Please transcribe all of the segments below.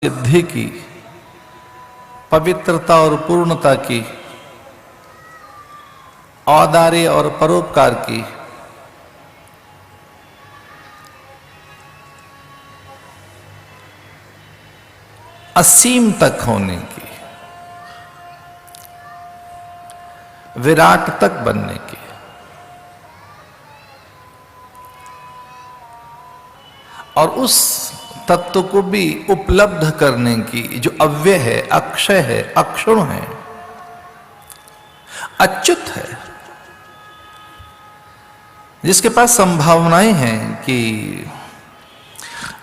सिद्धि की, पवित्रता और पूर्णता की, औदार्य और परोपकार की, असीम तक होने की, विराट तक बनने की, और उस तत्व को भी उपलब्ध करने की जो अव्यय है, अक्षय है, अक्षुण है, अच्युत है, जिसके पास संभावनाएं हैं कि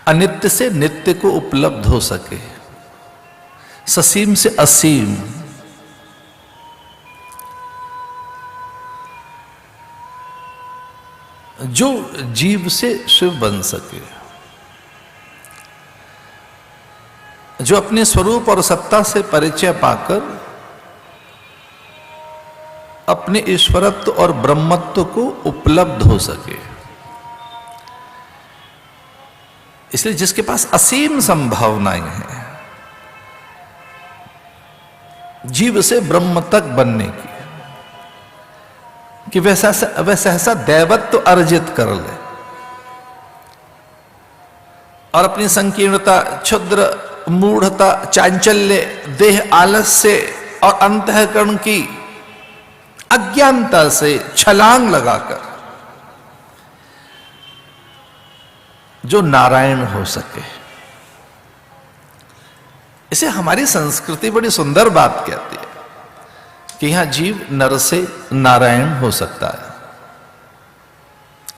अनित्य से नित्य को उपलब्ध हो सके, ससीम से असीम, जो जीव से शिव बन सके, जो अपने स्वरूप और सत्ता से परिचय पाकर अपने ईश्वरत्व और ब्रह्मत्व को उपलब्ध हो सके। इसलिए जिसके पास असीम संभावनाएं हैं जीव से ब्रह्म तक बनने की, कि वैसा सहसा दैवत्व अर्जित कर ले और अपनी संकीर्णता, क्षुद्र, मूढ़ता, चांचल्य, देह आलस्य और अंतःकरण की अज्ञानता से छलांग लगाकर जो नारायण हो सके। इसे हमारी संस्कृति बड़ी सुंदर बात कहती है कि यहां जीव नर से नारायण हो सकता है।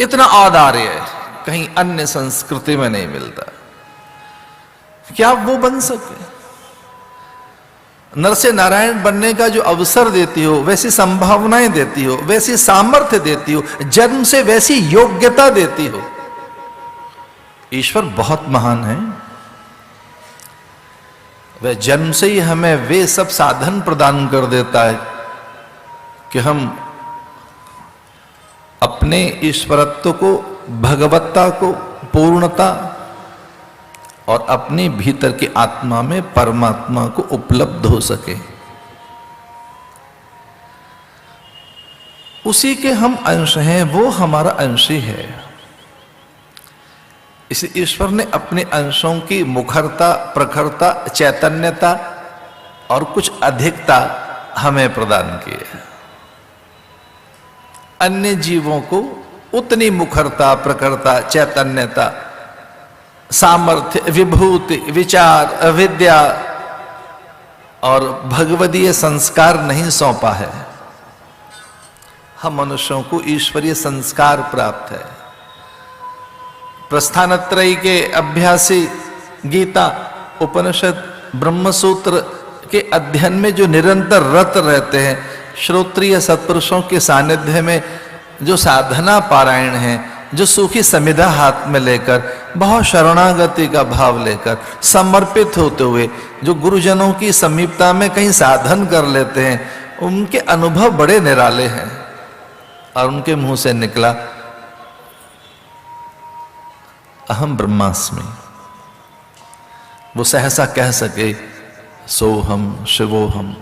इतना औदार्य कहीं अन्य संस्कृति में नहीं मिलता। क्या वो बन सके? नर से नारायण बनने का जो अवसर देती हो, वैसी संभावनाएं देती हो, वैसी सामर्थ्य देती हो, जन्म से वैसी योग्यता देती हो, ईश्वर बहुत महान है। वह जन्म से ही हमें वे सब साधन प्रदान कर देता है कि हम अपने ईश्वरत्व को, भगवत्ता को, पूर्णता और अपने भीतर की आत्मा में परमात्मा को उपलब्ध हो सके। उसी के हम अंश हैं, वो हमारा अंश ही है। इसलिए ईश्वर ने अपने अंशों की मुखरता, प्रखरता, चैतन्यता और कुछ अधिकता हमें प्रदान की है। अन्य जीवों को उतनी मुखरता, प्रखरता, चैतन्यता, सामर्थ्य, विभूति, विचार, विद्या और भगवदीय संस्कार नहीं सौंपा है। हम मनुष्यों को ईश्वरीय संस्कार प्राप्त है। प्रस्थानत्रयी के अभ्यासी गीता, उपनिषद, ब्रह्मसूत्र के अध्ययन में जो निरंतर रत रहते हैं, श्रोत्रिय सत्पुरुषों के सानिध्य में जो साधना पारायण है, जो सूखी समिधा हाथ में लेकर, बहुत शरणागति का भाव लेकर, समर्पित होते हुए जो गुरुजनों की समीपता में कहीं साधन कर लेते हैं, उनके अनुभव बड़े निराले हैं। और उनके मुंह से निकला अहम ब्रह्मास्मि, वो सहसा कह सके सोहम शिवोहम।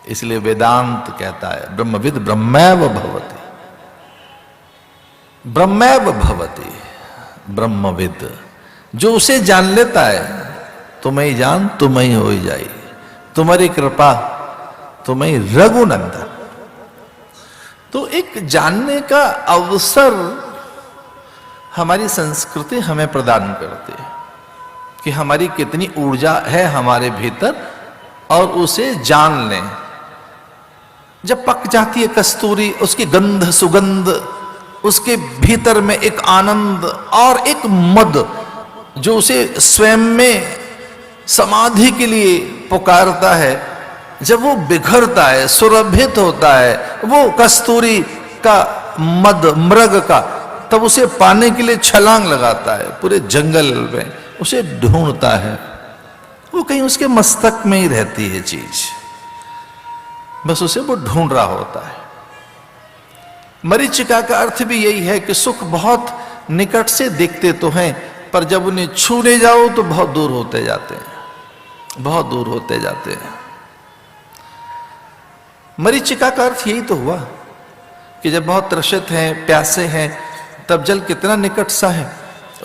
इसलिए वेदांत कहता है ब्रह्मविद ब्रह्मैव भवति, ब्रह्मैव भवति, ब्रह्मविद। जो उसे जान लेता है, तुम्हें ही जान तुम्हें ही हो जाए, तुम्हारी कृपा तुम्हें रघुनंदन। तो एक जानने का अवसर हमारी संस्कृति हमें प्रदान करती है कि हमारी कितनी ऊर्जा है हमारे भीतर, और उसे जान लें। जब पक जाती है कस्तूरी, उसकी गंध, सुगंध, उसके भीतर में एक आनंद और एक मद जो उसे स्वयं में समाधि के लिए पुकारता है, जब वो बिखरता है, सुरभित होता है, वो कस्तूरी का मद, मृग का, तब उसे पाने के लिए छलांग लगाता है, पूरे जंगल में उसे ढूंढता है। वो कहीं उसके मस्तक में ही रहती है चीज, बस उसे वो ढूंढ रहा होता है। मरीचिका का अर्थ भी यही है कि सुख बहुत निकट से दिखते तो हैं, पर जब उन्हें छूने जाओ तो बहुत दूर होते जाते हैं, बहुत दूर होते जाते हैं। मरीचिका का अर्थ यही तो हुआ कि जब बहुत त्रसित हैं, प्यासे हैं, तब जल कितना निकट सा है,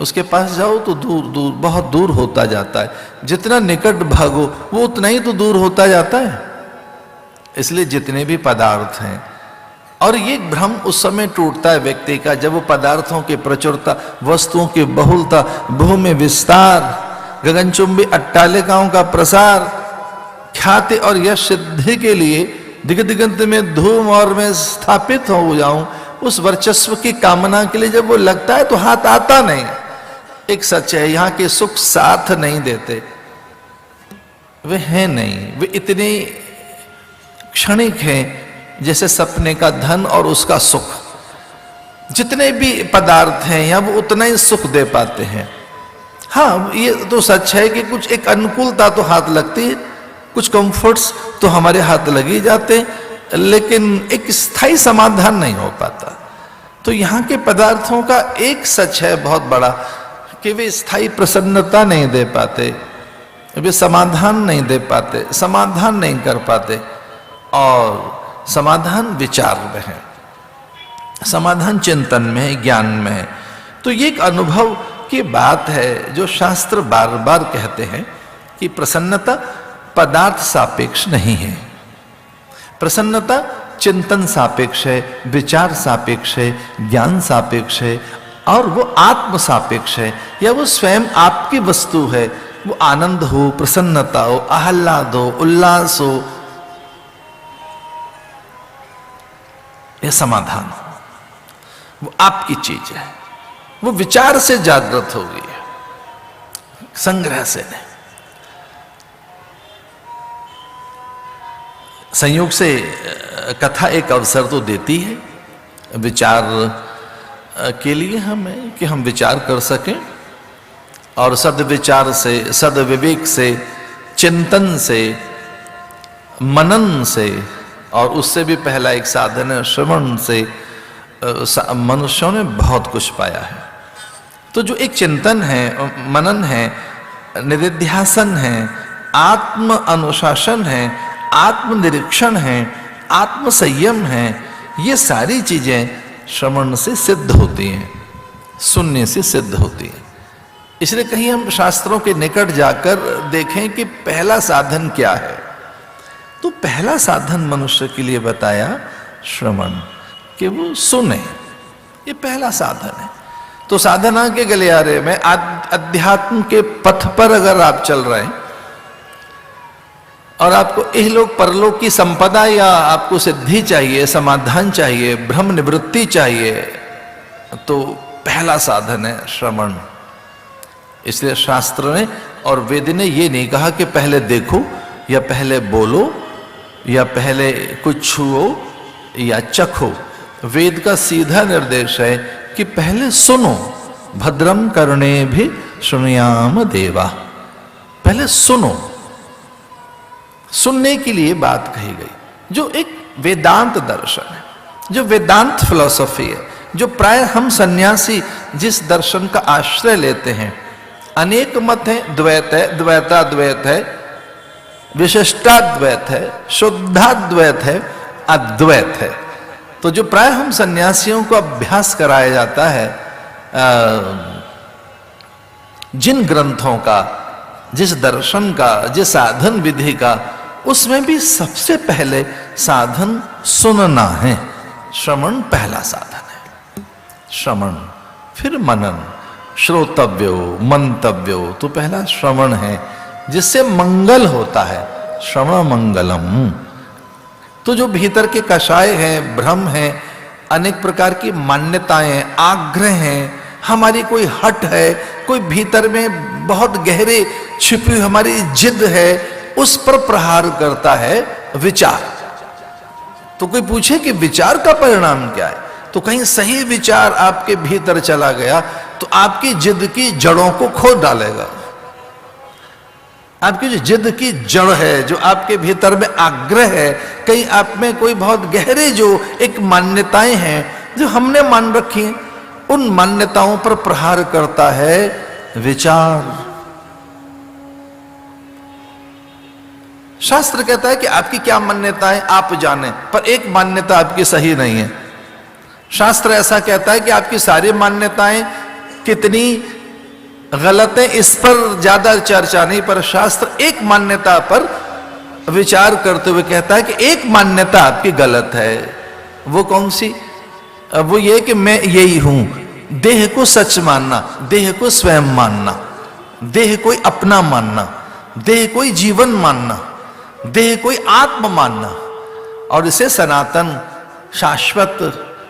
उसके पास जाओ तो दूर दूर, बहुत दूर होता जाता है। जितना निकट भागो वो उतना ही तो दूर होता जाता है। इसलिए जितने भी पदार्थ हैं, और ये भ्रम उस समय टूटता है व्यक्ति का जब वो पदार्थों की प्रचुरता, वस्तुओं की बहुलता, भूमि विस्तार, गगनचुंबी अट्टालिकाओं का प्रसार, ख्याति और यश सिद्धि के लिए दिग दिगंत में धूम और मैं स्थापित हो जाऊं, उस वर्चस्व की कामना के लिए जब वो लगता है तो हाथ आता नहीं। एक सच है, यहां के सुख साथ नहीं देते, वे हैं नहीं, वे इतने क्षणिक हैं जैसे सपने का धन और उसका सुख। जितने भी पदार्थ हैं या वो उतना ही सुख दे पाते हैं। हाँ, ये तो सच है कि कुछ एक अनुकूलता तो हाथ लगती है, कुछ कंफर्ट्स तो हमारे हाथ लगे जाते, लेकिन एक स्थायी समाधान नहीं हो पाता। तो यहाँ के पदार्थों का एक सच है बहुत बड़ा कि वे स्थायी प्रसन्नता नहीं दे पाते, वे समाधान नहीं दे पाते, समाधान नहीं कर पाते। और समाधान विचार में है, समाधान चिंतन में है, ज्ञान में है। तो ये एक अनुभव की बात है जो शास्त्र बार बार कहते हैं कि प्रसन्नता पदार्थ सापेक्ष नहीं है, प्रसन्नता चिंतन सापेक्ष है, विचार सापेक्ष है, ज्ञान सापेक्ष है, और वो आत्म सापेक्ष है, या वो स्वयं आपकी वस्तु है। वो आनंद हो, प्रसन्नता हो, आह्लाद हो, उल्लास हो, यह समाधान हो, वो आपकी चीज है। वो विचार से जागृत हो गई है, संग्रह से नहीं। संयोग से कथा एक अवसर तो देती है विचार के लिए हमें, कि हम विचार कर सकें और सद्विचार से, सद्विवेक से, चिंतन से, मनन से, और उससे भी पहला एक साधन है श्रवण से, मनुष्यों ने बहुत कुछ पाया है। तो जो एक चिंतन है, मनन है, निधिध्यासन है, आत्म अनुशासन है, आत्मनिरीक्षण है, आत्म संयम है, ये सारी चीजें श्रवण से सिद्ध होती हैं, सुनने से सिद्ध होती हैं। इसलिए कहीं हम शास्त्रों के निकट जाकर देखें कि पहला साधन क्या है, तो पहला साधन मनुष्य के लिए बताया श्रवण, कि वो सुने, ये पहला साधन है। तो साधना के गलियारे में अध्यात्म के पथ पर अगर आप चल रहे हैं और आपको इहलोक परलोक की संपदा या आपको सिद्धि चाहिए, समाधान चाहिए, भ्रम निवृत्ति चाहिए, तो पहला साधन है श्रवण। इसलिए शास्त्र ने और वेद ने ये नहीं कहा कि पहले देखो या पहले बोलो या पहले कुछ छुओ या चखो। वेद का सीधा निर्देश है कि पहले सुनो, भद्रम कर्णे भी शृणुयाम देवा, पहले सुनो। सुनने के लिए बात कही गई, जो एक वेदांत दर्शन है, जो वेदांत फिलॉसफी है, जो प्राय हम सन्यासी जिस दर्शन का आश्रय लेते हैं। अनेक मत है, द्वैत है, द्वैताद्वैत है, विशिष्टाद्वैत है, शुद्धाद्वैत है, अद्वैत है। तो जो प्राय हम सन्यासियों को अभ्यास कराया जाता है जिन ग्रंथों का, जिस दर्शन का, जिस साधन विधि का, उसमें भी सबसे पहले साधन सुनना है। श्रवण पहला साधन है, श्रवण, फिर मनन, श्रोतव्यो मंतव्यो, तो पहला श्रवण है जिससे मंगल होता है, श्रवण मंगलम। तो जो भीतर के कषाय हैं, भ्रम हैं, अनेक प्रकार की मान्यताएं, आग्रह हैं, हमारी कोई हट है, कोई भीतर में बहुत गहरे छिपी हुई हमारी जिद है, उस पर प्रहार करता है विचार। तो कोई पूछे कि विचार का परिणाम क्या है, तो कहीं सही विचार आपके भीतर चला गया तो आपकी जिद की जड़ों को खोद डालेगा। आपकी जो जिद की जड़ है, जो आपके भीतर में आग्रह है, कहीं आप में कोई बहुत गहरे जो एक मान्यताएं हैं जो हमने मान रखी हैं, उन मान्यताओं पर प्रहार करता है विचार। शास्त्र कहता है कि आपकी क्या मान्यताएं आप जाने, पर एक मान्यता आपकी सही नहीं है। शास्त्र ऐसा कहता है कि आपकी सारी मान्यताएं कितनी गलत है इस पर ज्यादा चर्चा नहीं, पर शास्त्र एक मान्यता पर विचार करते हुए कहता है कि एक मान्यता आपकी गलत है। वो कौन सी? वो ये कि मैं यही हूं। देह को सच मानना, देह को स्वयं मानना, देह कोई अपना मानना, देह कोई जीवन मानना, देह कोई आत्म मानना, और इसे सनातन, शाश्वत,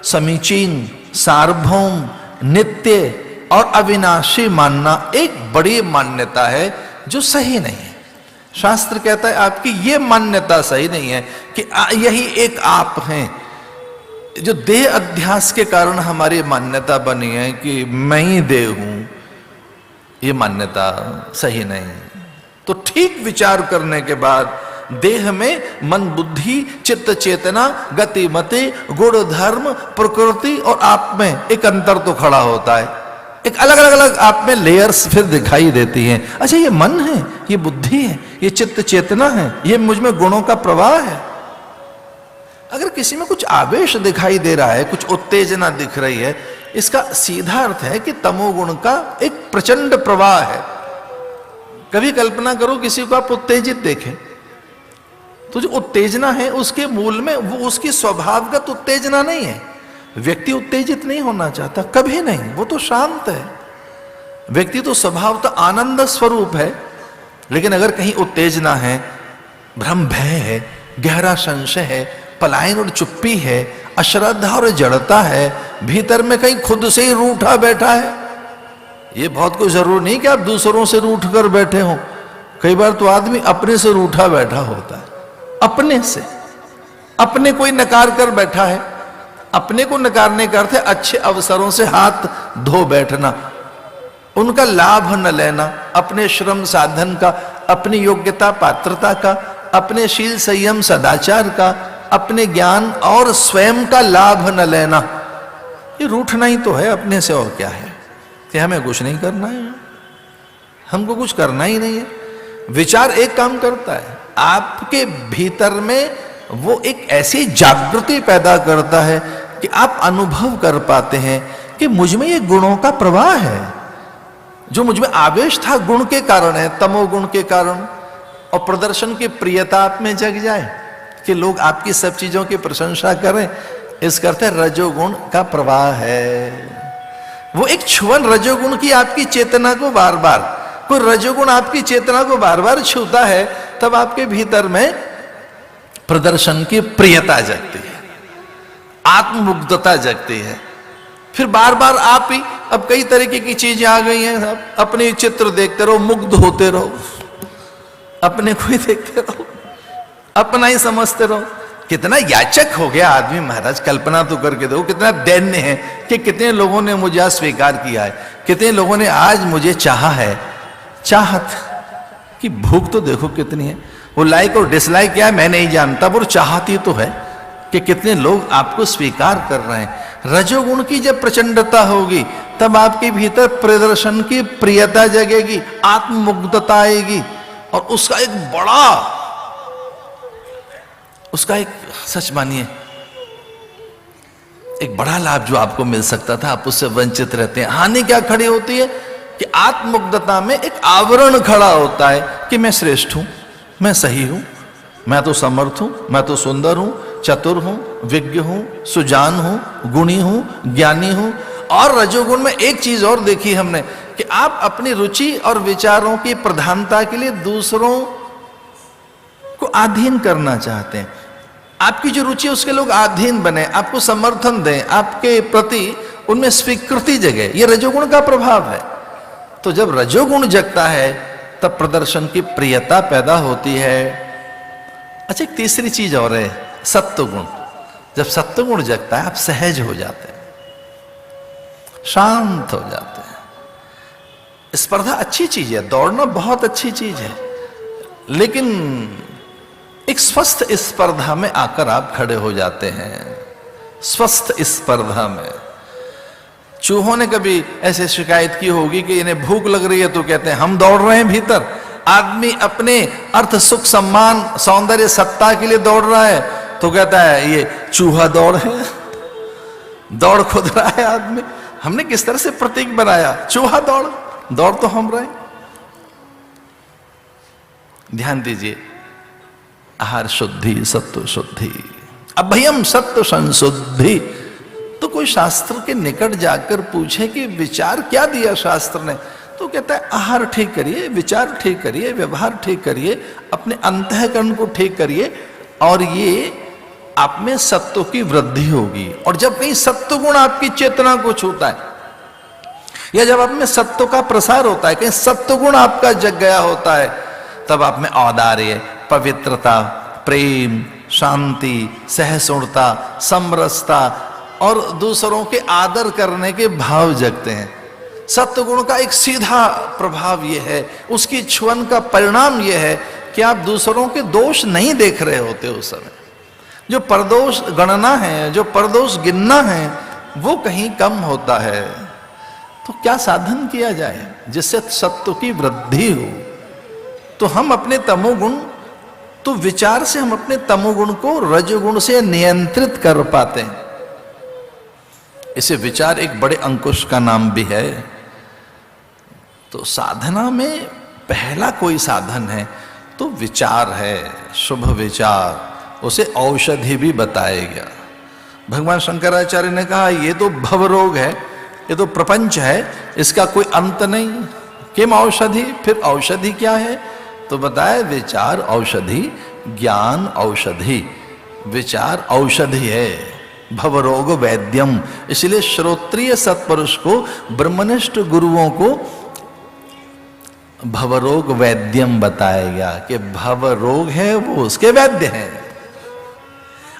समीचीन, सार्वभौम, नित्य और अविनाशी मानना एक बड़ी मान्यता है जो सही नहीं है। शास्त्र कहता है आपकी ये मान्यता सही नहीं है कि यही एक आप हैं। जो देह अध्यास के कारण हमारी मान्यता बनी है कि मैं ही देह हूं, ये मान्यता सही नहीं। तो ठीक विचार करने के बाद देह में मन, बुद्धि, चित्त, चेतना, गति, मति, गुण, धर्म, प्रकृति और आप में एक अंतर तो खड़ा होता है। एक अलग अलग आप में लेयर्स फिर दिखाई देती हैं। अच्छा, ये मन है, ये बुद्धि है, ये चित्त चेतना है, ये मुझ में गुणों का प्रवाह है। अगर किसी में कुछ आवेश दिखाई दे रहा है, कुछ उत्तेजना दिख रही है, इसका सीधा अर्थ है कि तमोगुण का एक प्रचंड प्रवाह है। कभी कल्पना करो किसी को आप उत्तेजित देखें, तो जो उत्तेजना है उसके मूल में वो उसकी स्वभावगत उत्तेजना नहीं है। व्यक्ति उत्तेजित नहीं होना चाहता, कभी नहीं, वो तो शांत है। व्यक्ति तो स्वभावतः आनंद स्वरूप है। लेकिन अगर कहीं उत्तेजना है, भ्रम, भय है, गहरा संशय है, पलायन और चुप्पी है, अश्रद्धा और जड़ता है, भीतर में कहीं खुद से ही रूठा बैठा है। ये बहुत कोई जरूरी नहीं कि आप दूसरों से रूठ कर बैठे हो। कई बार तो आदमी अपने से रूठा बैठा होता है, अपने से, अपने कोई नकार कर बैठा है। अपने को नकारने का अर्थ है अच्छे अवसरों से हाथ धो बैठना, उनका लाभ न लेना, अपने श्रम साधन का, अपनी योग्यता पात्रता का, अपने शील संयम सदाचार का, अपने ज्ञान और स्वयं का लाभ न लेना। ये रूठना ही तो है अपने से, और क्या है कि हमें कुछ नहीं करना है, हमको कुछ करना ही नहीं है। विचार एक काम करता है, आपके भीतर में वो एक ऐसी जागृति पैदा करता है कि आप अनुभव कर पाते हैं कि मुझ में ये गुणों का प्रवाह है। जो मुझ में आवेश था गुण के कारण है, तमोगुण के कारण, और प्रदर्शन की प्रियता आप में जग जाए कि लोग आपकी सब चीजों की प्रशंसा करें, इसका अर्थ है रजोगुण का प्रवाह है। वो एक छुअन रजोगुण की आपकी चेतना को बार बार, कोई रजोगुण आपकी चेतना को बार बार छूता है, तब आपके भीतर में प्रदर्शन की प्रियता जगती है, आत्ममुग्धता जगती है। फिर बार बार आप ही, अब कई तरीके की चीजें आ गई हैं, अपने चित्र देखते रहो, मुग्ध होते रहो, अपने को ही देखते रहो, अपना ही समझते रहो। कितना याचक हो गया आदमी महाराज, कल्पना तो करके दो, कितना दैन्य है कि कितने लोगों ने मुझे आज स्वीकार किया है, कितने लोगों ने आज मुझे चाहा है। चाहत की भूख तो देखो कितनी है। वो लाइक और डिसलाइक क्या है मैं नहीं जानता, वो चाहती तो है कि कितने लोग आपको स्वीकार कर रहे हैं। रजोगुण की जब प्रचंडता होगी तब आपके भीतर प्रदर्शन की प्रियता जगेगी, आत्ममुग्धता आएगी, और उसका एक बड़ा, उसका एक, सच मानिए, एक बड़ा लाभ जो आपको मिल सकता था आप उससे वंचित रहते हैं। हानि क्या खड़ी होती है कि आत्ममुग्धता में एक आवरण खड़ा होता है कि मैं श्रेष्ठ हूं, मैं सही हूं, मैं तो समर्थ हूं, मैं तो सुंदर हूं, चतुर हूं, विज्ञ हूं, सुजान हूं, गुणी हूं, ज्ञानी हूं। और रजोगुण में एक चीज और देखी हमने कि आप अपनी रुचि और विचारों की प्रधानता के लिए दूसरों को अधीन करना चाहते हैं। आपकी जो रुचि उसके लोग अधीन बने, आपको समर्थन दें, आपके प्रति उनमें स्वीकृति जगे, ये रजोगुण का प्रभाव है। तो जब रजोगुण जगता है तब प्रदर्शन की प्रियता पैदा होती है। अच्छा, एक तीसरी चीज और है, सत्वगुण। जब सत्वगुण जगता है आप सहज हो जाते हैं, शांत हो जाते हैं। स्पर्धा अच्छी चीज है, दौड़ना बहुत अच्छी चीज है, लेकिन एक स्वस्थ स्पर्धा में आकर आप खड़े हो जाते हैं। स्वस्थ स्पर्धा में चूहों ने कभी ऐसे शिकायत की होगी कि इन्हें भूख लग रही है तो कहते हैं हम दौड़ रहे हैं भीतर। आदमी अपने अर्थ सुख सम्मान सौंदर्य सत्ता के लिए दौड़ रहा है तो कहता है ये चूहा दौड़ है, दौड़ खुद रहा है आदमी। हमने किस तरह से प्रतीक बनाया, चूहा दौड़, दौड़ तो हम रहे। ध्यान दीजिए, आहार शुद्धि, सत्व शुद्धि, अभयम सत्व संशुद्धि। तो कोई शास्त्र के निकट जाकर पूछे कि विचार क्या दिया शास्त्र ने, तो कहता है आहार ठीक करिए, विचार ठीक करिए, व्यवहार ठीक करिए, अपने अंतःकरण को ठीक करिए, और ये आप में सत्व की वृद्धि होगी। और जब कहीं सत्व गुण आपकी चेतना को छूता है, या जब आप में सत्व का प्रसार होता है, कहीं सत्व गुण आपका जग गया होता है, तब आप में औदार्य, पवित्रता, प्रेम, शांति, सहिष्णुता, समरसता और दूसरों के आदर करने के भाव जगते हैं। सत्वगुण का एक सीधा प्रभाव यह है, उसकी छुअन का परिणाम यह है कि आप दूसरों के दोष नहीं देख रहे होते उस समय। जो परदोष गणना है, जो परदोष गिनना है, वो कहीं कम होता है। तो क्या साधन किया जाए जिससे सत्व की वृद्धि हो? तो हम अपने तमोगुण, तो विचार से हम अपने तमोगुण को रजोगुण से नियंत्रित कर पाते हैं। इसे विचार एक बड़े अंकुश का नाम भी है। तो साधना में पहला कोई साधन है तो विचार है, शुभ विचार, उसे औषधि भी बताया गया। भगवान शंकराचार्य ने कहा ये तो भव रोग है, ये तो प्रपंच है, इसका कोई अंत नहीं, किम औषधि? फिर औषधि क्या है? तो बताया विचार औषधि, ज्ञान औषधि। विचार औषधि है, भवरोग वैद्यम। इसलिए श्रोत्रिय सत्पुरुष को, ब्रह्मनिष्ठ गुरुओं को भवरोग वैद्यम बताया गया कि भवरोग है वो उसके वैद्य हैं।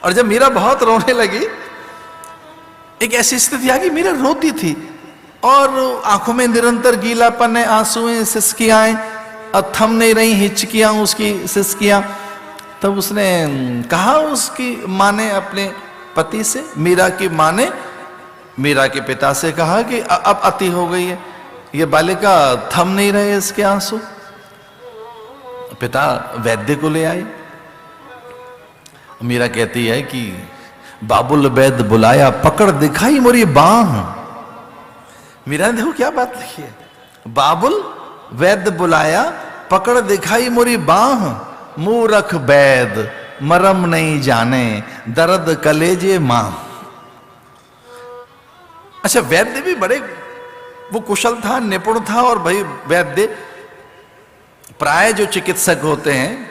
और जब मीरा बहुत रोने लगी, एक ऐसी स्थिति आ गई, मीरा रोती थी और आंखों में निरंतर गीलापन है, आंसुएं, सिसकियां, और थम नहीं रही हिचकियां उसकी, सिसकियां। तब उसने कहा, उसकी माँ ने अपने पति से, मीरा की माँ ने मीरा के पिता से कहा कि अब अति हो गई है, ये बालिका थम नहीं रहे इसके आंसू। पिता वैद्य को ले आए। मीरा कहती है कि बाबुल वैद्य बुलाया, पकड़ दिखाई मोरी बाह। मीरा ने देखो क्या बात लिखी है, बाबुल वैद्य बुलाया, पकड़ दिखाई मोरी बाह, मूरख वैद्य मरम नहीं जाने, दर्द कलेजे मां। अच्छा, वैद्य भी बड़े वो कुशल था, निपुण था। और भाई वैद्य प्राय जो चिकित्सक होते हैं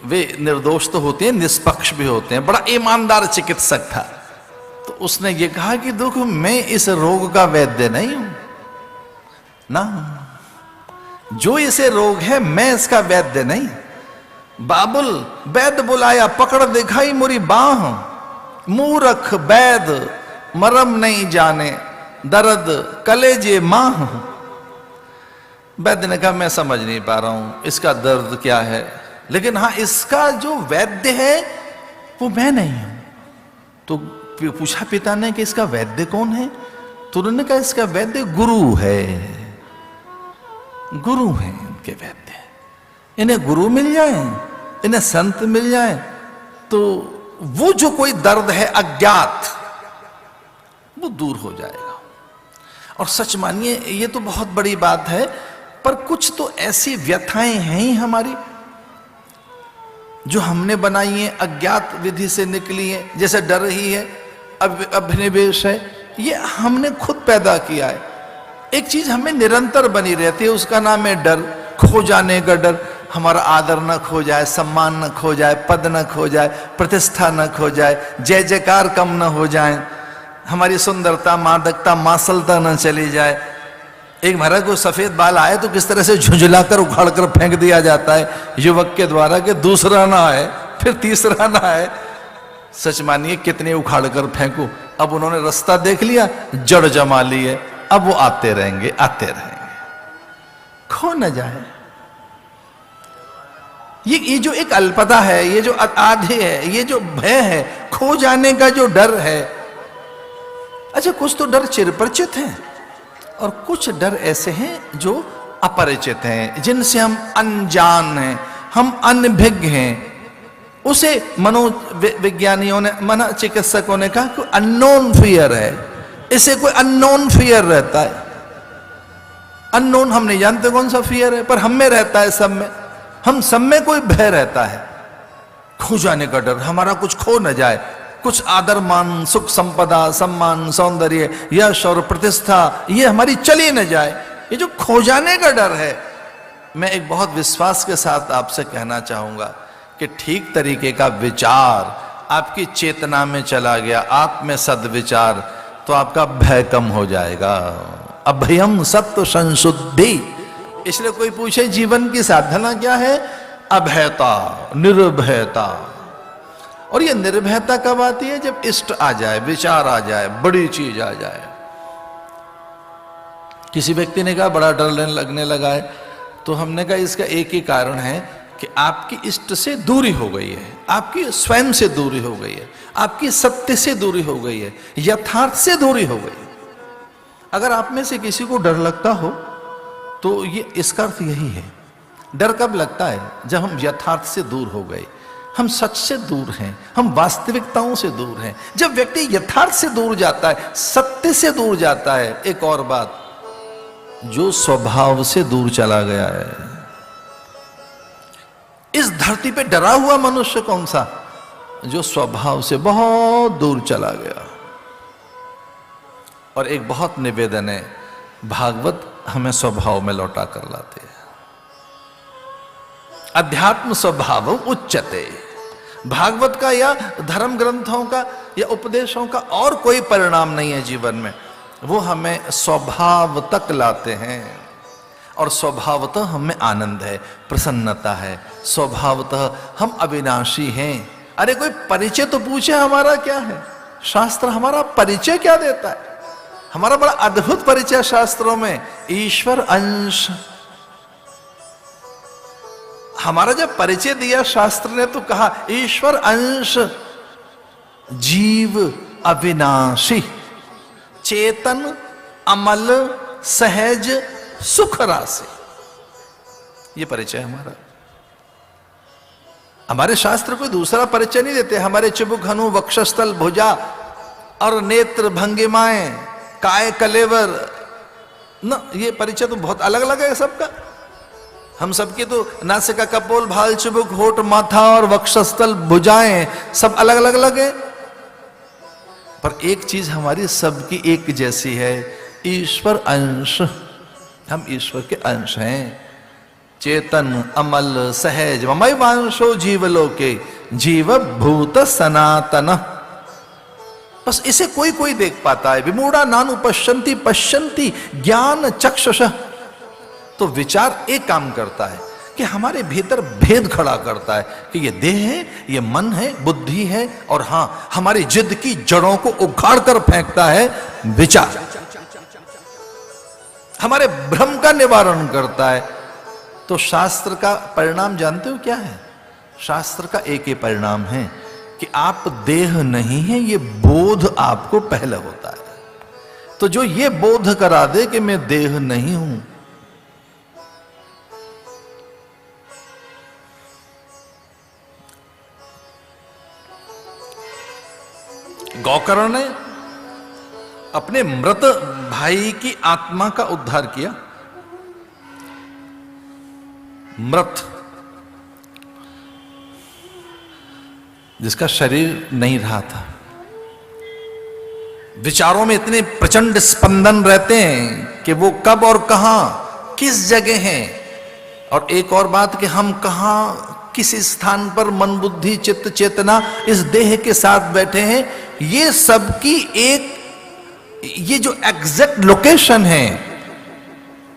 वे निर्दोष तो होते हैं, निष्पक्ष भी होते हैं। बड़ा ईमानदार चिकित्सक था। तो उसने ये कहा कि देखो मैं इस रोग का वैद्य नहीं हूं ना, जो इसे रोग है मैं इसका वैद्य नहीं। बाबुल वैद्य बुलाया, पकड़ दिखाई मोरी बाह, मूरख वैद्य मरम नहीं जाने, दर्द कलेजे माह। वैद्य ने कहा मैं समझ नहीं पा रहा हूं इसका दर्द क्या है, लेकिन हाँ इसका जो वैद्य है वो मैं नहीं हूं। तो पूछा पिता ने कि इसका वैद्य कौन है? तो उन्होंने कहा इसका वैद्य गुरु है, गुरु है इनके वैद्य। इन्हें गुरु मिल जाए, इन्हें संत मिल जाए, तो वो जो कोई दर्द है अज्ञात वो दूर हो जाएगा। और सच मानिए ये तो बहुत बड़ी बात है, पर कुछ तो ऐसी व्यथाएं हैं ही हमारी जो हमने बनाई है, अज्ञात विधि से निकली है। जैसे डर ही है, अभिनिवेश है, ये हमने खुद पैदा किया है। एक चीज हमें निरंतर बनी रहती है, उसका नाम है डर, खो जाने का डर। हमारा आदर न खो जाए, सम्मान न खो जाए, पद न खो जाए, प्रतिष्ठा न खो जाए, जय जयकार कम न हो जाए, हमारी सुंदरता, मादकता, मासलता न चली जाए। एक महाराज को सफेद बाल आए तो किस तरह से झुंझलाकर उखाड़कर फेंक दिया जाता है युवक के द्वारा कि दूसरा ना आए, फिर तीसरा ना आए। सच मानिए कितने उखाड़कर फेंकू। अब उन्होंने रास्ता देख लिया, जड़ जमा ली है, अब वो आते रहेंगे, आते रहेंगे, खो न जाए। ये जो एक अल्पता है, ये जो आधे है, ये जो भय है, खो जाने का जो डर है। अच्छा, अच्छा, कुछ तो डर चिरपरिचित हैं और कुछ डर ऐसे हैं जो अपरिचित हैं, जिनसे हम अनजान हैं, हम अनभिज्ञ हैं। उसे मनोविज्ञानियों ने, मनोचिकित्सकों ने कहा कि अननोन फियर है। इसे कोई अननोन फियर रहता है। अननोन हम नहीं जानते कौन सा फियर है, पर हम में रहता है, सब में। हम सब में कोई भय रहता है, खो जाने का डर, हमारा कुछ खो न जाए, कुछ आदर मान, सुख संपदा, सम्मान, सौंदर्य, यश और प्रतिष्ठा, ये हमारी चली न जाए। ये जो खो जाने का डर है, मैं एक बहुत विश्वास के साथ आपसे कहना चाहूंगा कि ठीक तरीके का विचार आपकी चेतना में चला गया, आप में सद्विचार, तो आपका भय कम हो जाएगा। अभयम सत्व संशुद्धि। इसलिए कोई पूछे जीवन की साधना क्या है? अभयता, निर्भयता। और ये निर्भयता कब आती है? जब इष्ट आ जाए, विचार आ जाए, बड़ी चीज आ जाए। किसी व्यक्ति ने कहा बड़ा डर लगने लगा है, तो हमने कहा इसका एक ही कारण है कि आपकी इष्ट से दूरी हो गई है, आपकी स्वयं से दूरी हो गई है, आपकी सत्य से दूरी हो गई है, यथार्थ से दूरी हो गई है। अगर आप में से किसी को डर लगता हो तो ये इसका अर्थ यही है। डर कब लगता है? जब हम यथार्थ से दूर हो गए, हम सच से दूर हैं, हम वास्तविकताओं से दूर हैं। जब व्यक्ति यथार्थ से दूर जाता है, सत्य से दूर जाता है, एक और बात, जो स्वभाव से दूर चला गया है। इस धरती पे डरा हुआ मनुष्य कौन सा? जो स्वभाव से बहुत दूर चला गया। और एक बहुत निवेदन है, भागवत हमें स्वभाव में लौटा कर लाते हैं। अध्यात्म स्वभाव उच्चते। भागवत का या धर्म ग्रंथों का या उपदेशों का और कोई परिणाम नहीं है जीवन में, वो हमें स्वभाव तक लाते हैं। और स्वभावतः हमें आनंद है, प्रसन्नता है, स्वभावतः हम अविनाशी हैं। अरे कोई परिचय तो पूछे हमारा क्या है? शास्त्र हमारा परिचय क्या देता है? हमारा बड़ा अद्भुत परिचय शास्त्रों में, ईश्वर अंश। हमारा जब परिचय दिया शास्त्र ने तो कहा ईश्वर अंश, जीव अविनाशी, चेतन, अमल, सहज, सुख राशि। ये परिचय हमारा। हमारे शास्त्र कोई दूसरा परिचय नहीं देते। हमारे चिबुक, हनु, वक्षस्थल, भुजा और नेत्र, भंगिमाएं, काय, कलेवर, न, ये परिचय तो बहुत अलग अलग है सबका। हम सबकी तो नासिका, कपोल, भाल, चिबुक, होठ, माथा और वक्षस्थल, भुजाएं सब अलग अलग अलग है। पर एक चीज हमारी सबकी एक जैसी है, ईश्वर अंश। हम ईश्वर के अंश हैं। चेतन, अमल, सहज, ममई वांशो जीवलोके, जीव भूत सनातन। बस इसे कोई कोई देख पाता है। विमूढ़ा नानु पश्यन्ति पश्यन्ति ज्ञान चक्षुष। तो विचार एक काम करता है कि हमारे भीतर भेद खड़ा करता है कि ये देह है, ये मन है, बुद्धि है, और हां, हमारी जिद की जड़ों को उखाड़ कर फेंकता है विचार। हमारे भ्रम का निवारण करता है। तो शास्त्र का परिणाम जानते हो क्या है? शास्त्र का एक ही परिणाम है कि आप देह नहीं है, ये बोध आपको पहले होता है। तो जो ये बोध करा दे कि मैं देह नहीं हूं, गौकर्ण ने अपने मृत भाई की आत्मा का उद्धार किया। मृत, जिसका शरीर नहीं रहा था, विचारों में इतने प्रचंड स्पंदन रहते हैं कि वो कब और कहां, किस जगह हैं। और एक और बात कि हम कहां, किस स्थान पर मन, बुद्धि, चित्त, चेतना इस देह के साथ बैठे हैं, ये सबकी एक, ये जो एग्जैक्ट लोकेशन है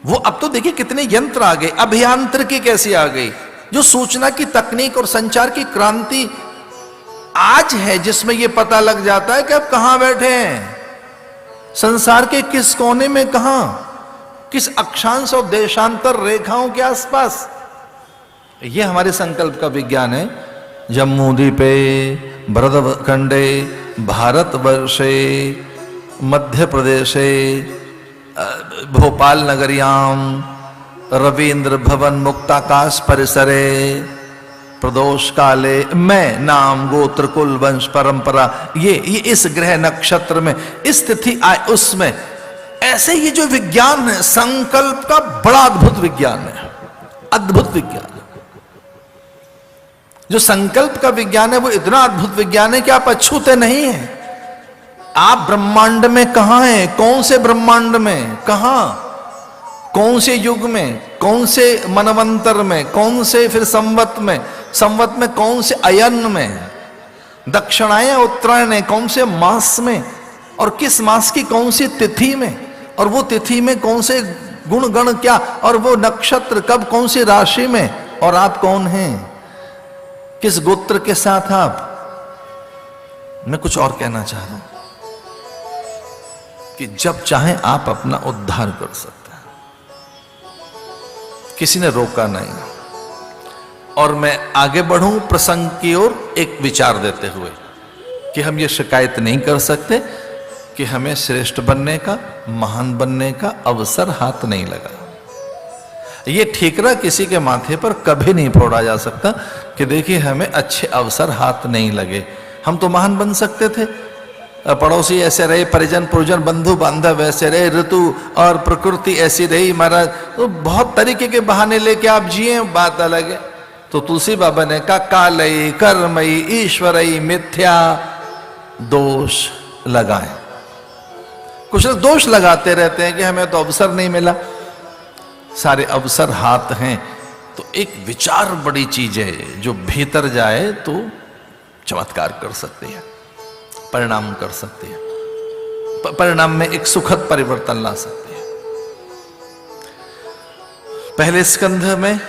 वो, अब तो देखिए कितने यंत्र आ गए, अभियांत्रिकी कैसी आ गई, जो सूचना की तकनीक और संचार की क्रांति आज है, जिसमें यह पता लग जाता है कि आप कहां बैठे हैं, संसार के किस कोने में, कहां, किस अक्षांश और देशांतर रेखाओं के आसपास। यह हमारे संकल्प का विज्ञान है। जम्मू द्वीपे भरतखंडे भारतवर्षे मध्य प्रदेशे भोपाल नगरियां रवींद्र भवन मुक्ताकाश परिसरे प्रदोष काले मैं नाम गोत्र कुल वंश परंपरा, ये इस ग्रह नक्षत्र में इस तिथि आए उसमें, ऐसे ये जो विज्ञान है संकल्प का बड़ा अद्भुत विज्ञान है, अद्भुत विज्ञान। जो संकल्प का विज्ञान है वो इतना अद्भुत विज्ञान है कि आप अछूते नहीं हैं। आप ब्रह्मांड में कहां हैं, कौन से ब्रह्मांड में, कहां, कौन से युग में, कौन से मनवंतर में, कौन से फिर संवत में कौन से अयन में, दक्षिणायन उत्तरायण है कौन से मास में, और किस मास की कौन सी तिथि में, और वो तिथि में कौन से गुण गण क्या, और वो नक्षत्र कब कौन सी राशि में, और आप कौन हैं, किस गोत्र के साथ आप। मैं कुछ और कहना चाह रहा हूं कि जब चाहे आप अपना उद्धार कर सकते हैं, किसी ने रोका नहीं। और मैं आगे बढ़ूं प्रसंग की ओर एक विचार देते हुए कि हम ये शिकायत नहीं कर सकते कि हमें श्रेष्ठ बनने का, महान बनने का अवसर हाथ नहीं लगा। ये ठीकरा किसी के माथे पर कभी नहीं फोड़ा जा सकता कि देखिए हमें अच्छे अवसर हाथ नहीं लगे। हम तो महान बन सकते थे, पड़ोसी ऐसे रहे, परिजन पुरजन बंधु बांधव ऐसे रहे, ऋतु और प्रकृति ऐसी रही महाराज, तो बहुत तरीके के बहाने लेके आप जिए, बात अलग है। तो तुलसी बाबा ने कहा कालई कर्मई ईश्वरई मिथ्या दोष लगाए। कुछ लोग दोष लगाते रहते हैं कि हमें तो अवसर नहीं मिला, सारे अवसर हाथ हैं। तो एक विचार बड़ी चीज है, जो भीतर जाए तो चमत्कार कर सकती है, परिणाम कर सकती है, परिणाम में एक सुखद परिवर्तन ला सकती है। पहले स्कंध में,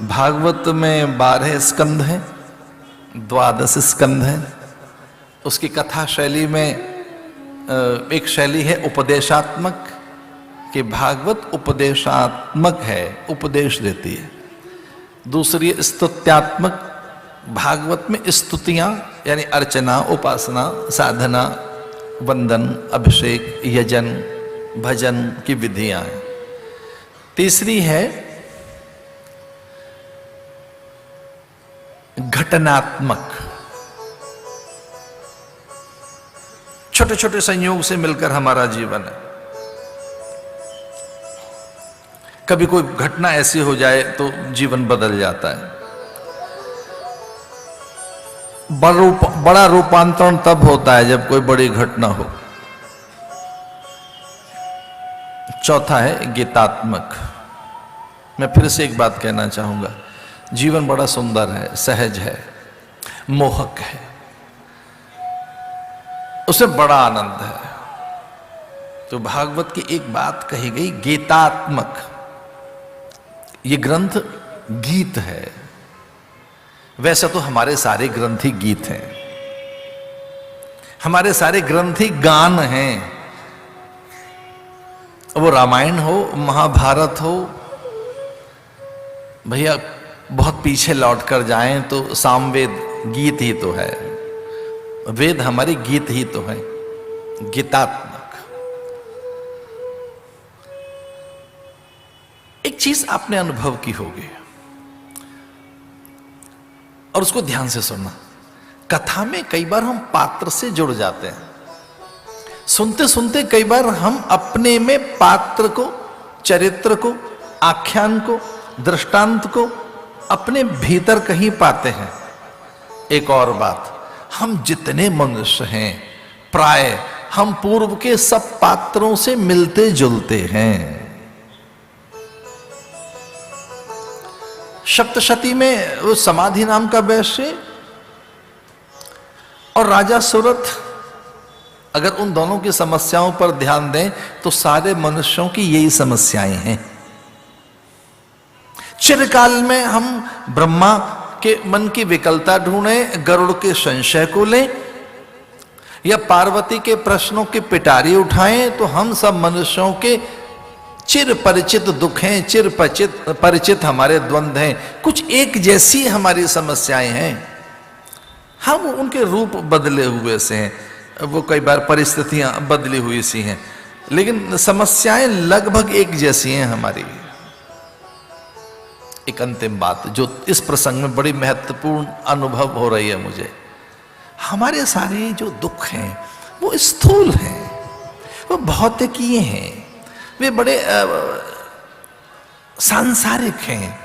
भागवत में 12 स्कंध हैं, 12 स्कंध हैं। उसकी कथा शैली में एक शैली है उपदेशात्मक, कि भागवत उपदेशात्मक है, उपदेश देती है। दूसरी स्तुत्यात्मक, भागवत में स्तुतियां यानी अर्चना, उपासना, साधना, वंदन, अभिषेक, यजन, भजन की विधियां हैं। तीसरी है घटनात्मक, छोटे छोटे संयोग से मिलकर हमारा जीवन है। कभी कोई घटना ऐसी हो जाए तो जीवन बदल जाता है। बड़ा रूपांतरण तब होता है जब कोई बड़ी घटना हो। चौथा है गीतात्मक। मैं फिर से एक बात कहना चाहूंगा, जीवन बड़ा सुंदर है, सहज है, मोहक है, उसमें बड़ा आनंद है। तो भागवत की एक बात कही गई गीतात्मक। ये ग्रंथ गीत है। वैसे तो हमारे सारे ग्रंथी गीत हैं, हमारे सारे ग्रंथी गान हैं। वो रामायण हो, महाभारत हो, भैया बहुत पीछे लौट कर जाएं तो सामवेद गीत ही तो है, वेद हमारे गीत ही तो है, गीतात्मक। एक चीज आपने अनुभव की होगी और उसको ध्यान से सुनना। कथा में कई बार हम पात्र से जुड़ जाते हैं, सुनते सुनते कई बार हम अपने में पात्र को, चरित्र को, आख्यान को, दृष्टांत को अपने भीतर कहीं पाते हैं। एक और बात, हम जितने मनुष्य हैं प्राय हम पूर्व के सब पात्रों से मिलते जुलते हैं। सप्तशती में वो समाधि नाम का वैश्य और राजा सुरथ, अगर उन दोनों की समस्याओं पर ध्यान दें तो सारे मनुष्यों की यही समस्याएं हैं। चिरकाल में हम ब्रह्मा के मन की विकलता ढूंढें, गरुड़ के संशय को लें, या पार्वती के प्रश्नों की पिटारी उठाएं, तो हम सब मनुष्यों के चिर परिचित दुख हैं, चिर परिचित हमारे द्वंद्व हैं, कुछ एक जैसी हमारी समस्याएं हैं। हम उनके रूप बदले हुए से हैं। वो कई बार परिस्थितियां बदली हुई सी हैं, लेकिन समस्याएं लगभग एक जैसी हैं हमारी। एक अंतिम बात जो इस प्रसंग में बड़ी महत्वपूर्ण अनुभव हो रही है मुझे, हमारे सारे जो दुख हैं वो स्थूल हैं, वो भौतिकीय हैं, वे बड़े सांसारिक हैं।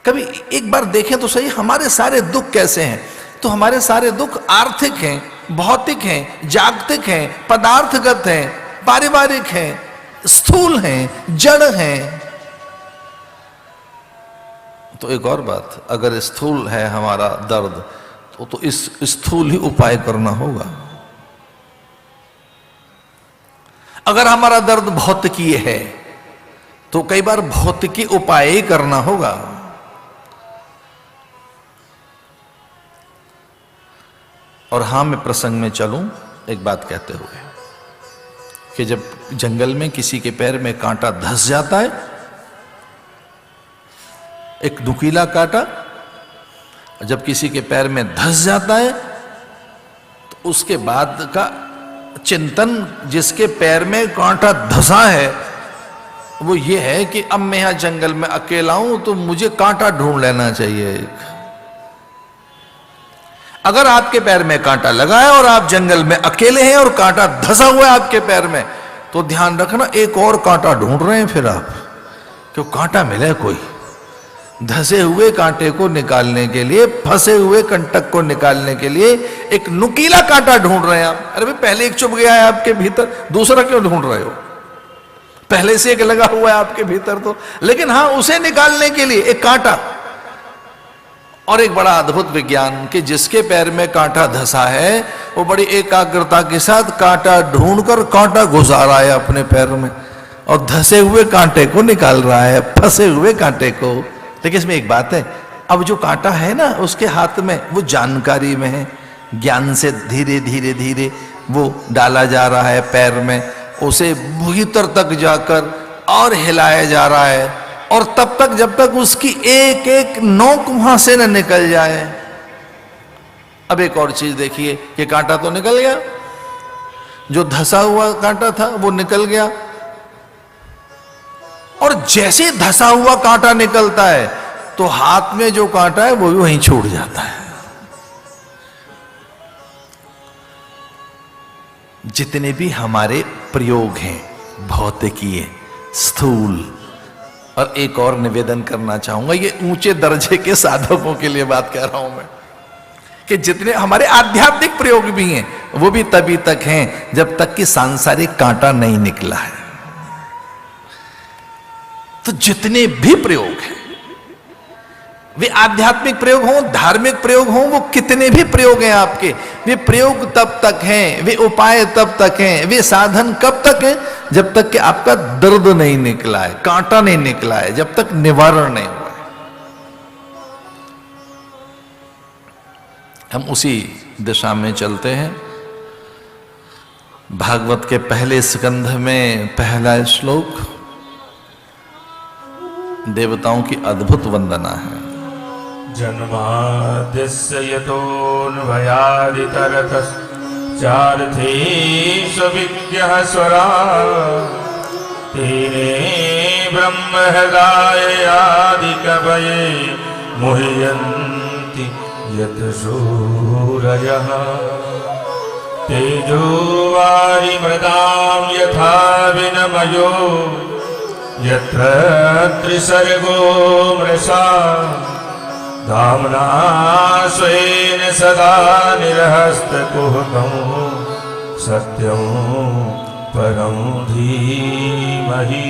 कभी एक बार देखें तो सही, हमारे सारे दुख कैसे हैं? तो हमारे सारे दुख आर्थिक हैं, भौतिक हैं, जागतिक हैं, पदार्थगत हैं, पारिवारिक हैं, स्थूल हैं, जड़ हैं। तो एक और बात, अगर स्थूल है हमारा दर्द तो इस स्थूल ही उपाय करना होगा। अगर हमारा दर्द भौतिकीय है तो कई बार भौतिकी उपाय ही करना होगा। और हां, मैं प्रसंग में चलूं एक बात कहते हुए कि जब जंगल में किसी के पैर में कांटा धंस जाता है, एक नुकीला कांटा जब किसी के पैर में धंस जाता है तो उसके बाद का चिंतन जिसके पैर में कांटा धंसा है वो ये है कि अब मैं यहां जंगल में अकेला हूं तो मुझे कांटा ढूंढ लेना चाहिए। अगर आपके पैर में कांटा लगा है और आप जंगल में अकेले हैं और कांटा धंसा हुआ है आपके पैर में, तो ध्यान रखना एक और कांटा ढूंढ रहे हैं फिर आप, क्यों कांटा मिले कोई। धंसे हुए कांटे को निकालने के लिए, फंसे हुए कंटक को निकालने के लिए एक नुकीला कांटा ढूंढ रहे हैं आप। अरे भाई, पहले एक चुभ गया है आपके भीतर, दूसरा क्यों ढूंढ रहे हो? पहले से एक लगा हुआ है आपके भीतर तो, लेकिन हां, उसे निकालने के लिए एक कांटा। और एक बड़ा अद्भुत विज्ञान कि जिसके पैर में कांटा धंसा है वो बड़ी एकाग्रता के साथ कांटा ढूंढकर कांटा घुसा रहा है अपने पैर में और धंसे हुए कांटे को निकाल रहा है, फंसे हुए कांटे को। लेकिन इसमें एक बात है, अब जो कांटा है ना उसके हाथ में, वो जानकारी में है, ज्ञान से धीरे धीरे धीरे वो डाला जा रहा है पैर में, उसे भीतर तक जाकर और हिलाया जा रहा है, और तब तक जब तक उसकी एक एक नोक वहां से न निकल जाए। अब एक और चीज देखिए कि कांटा तो निकल गया, जो धंसा हुआ कांटा था वो निकल गया, और जैसे धंसा हुआ कांटा निकलता है तो हाथ में जो कांटा है वो भी वहीं छूट जाता है। जितने भी हमारे प्रयोग हैं भौतिकीय, स्थूल, और एक और निवेदन करना चाहूंगा, ये ऊंचे दर्जे के साधकों के लिए बात कह रहा हूं मैं, कि जितने हमारे आध्यात्मिक प्रयोग भी हैं वो भी तभी तक हैं जब तक कि सांसारिक कांटा नहीं निकला है। तो जितने भी प्रयोग हैं, वे आध्यात्मिक प्रयोग हों, धार्मिक प्रयोग हों, वो कितने भी प्रयोग हैं आपके, वे प्रयोग तब तक हैं, वे उपाय तब तक हैं, वे साधन कब तक हैं, जब तक कि आपका दर्द नहीं निकला है, कांटा नहीं निकला है, जब तक निवारण नहीं हुआ है। हम उसी दिशा में चलते हैं। भागवत के पहले स्कंध में पहला श्लोक देवताओं की अद्भुत वंदना है। जन्माद्यस्य यतोऽन्वयादितरतश्चार्थेषु विद्यः स्वरा तेने ब्रह्म हृदाय आदिकवये मुह्यन्ति यत् सूरयः तेजो वारिमृदां यथा विनिमयो यत्र त्रिसर्गो मृषा धाम्ना स्वेन सदा निरहस्तकुहकं सत्यं परं धीमहि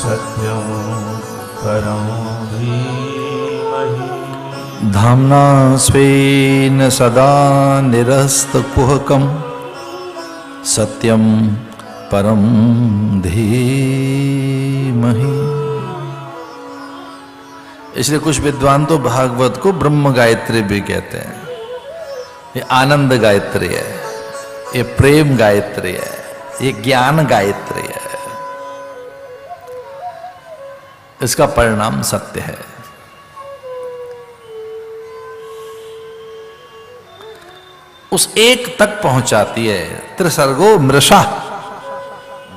सत्यं परं धीमहि। धाम्ना स्वेन सदा निरस्तकुहकं सत्यं परम धीमहि। इसलिए कुछ विद्वान तो भागवत को ब्रह्म गायत्री भी कहते हैं। ये आनंद गायत्री है, ये प्रेम गायत्री है, ये ज्ञान गायत्री है। इसका परिणाम सत्य है। उस एक तक पहुंचाती है। त्रिसर्गो मृषा,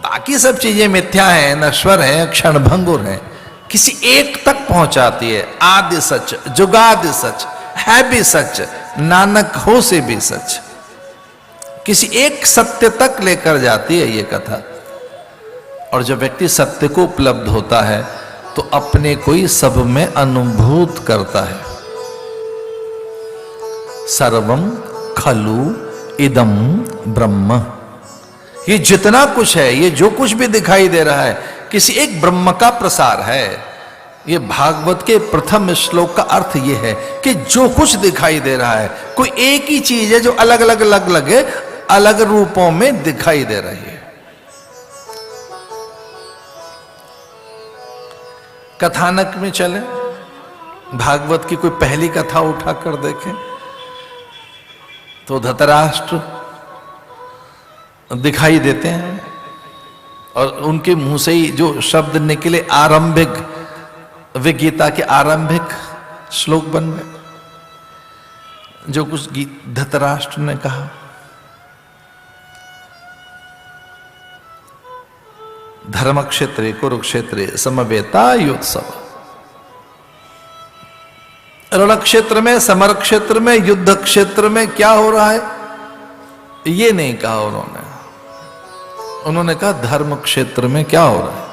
बाकी सब चीजें मिथ्या हैं, नश्वर हैं, क्षणभंगुर हैं, किसी एक तक पहुंचाती है। आदि सच, जुगादि सच, है भी सच, नानक हो से भी सच, किसी एक सत्य तक लेकर जाती है ये कथा। और जब व्यक्ति सत्य को उपलब्ध होता है तो अपने को ही सब में अनुभूत करता है। सर्वम खलु इदम ब्रह्म, ये जितना कुछ है, ये जो कुछ भी दिखाई दे रहा है, किसी एक ब्रह्म का प्रसार है। ये भागवत के प्रथम श्लोक का अर्थ ये है कि जो कुछ दिखाई दे रहा है, कोई एक ही चीज है जो अलग अलग अलग अलग अलग रूपों में दिखाई दे रही है। कथानक में चले, भागवत की कोई पहली कथा उठाकर देखें तो धृतराष्ट्र दिखाई देते हैं और उनके मुंह से ही जो शब्द निकले आरंभिक, वे गीता के आरंभिक श्लोक बन गए। जो कुछ धृतराष्ट्र ने कहा, धर्म क्षेत्रे कुरुक्षेत्रे समवेतायुत्सव, रण क्षेत्र में, समर क्षेत्र में, युद्ध क्षेत्र में क्या हो रहा है ये नहीं कहा उन्होंने। उन्होंने कहा धर्म क्षेत्र में क्या हो रहा है।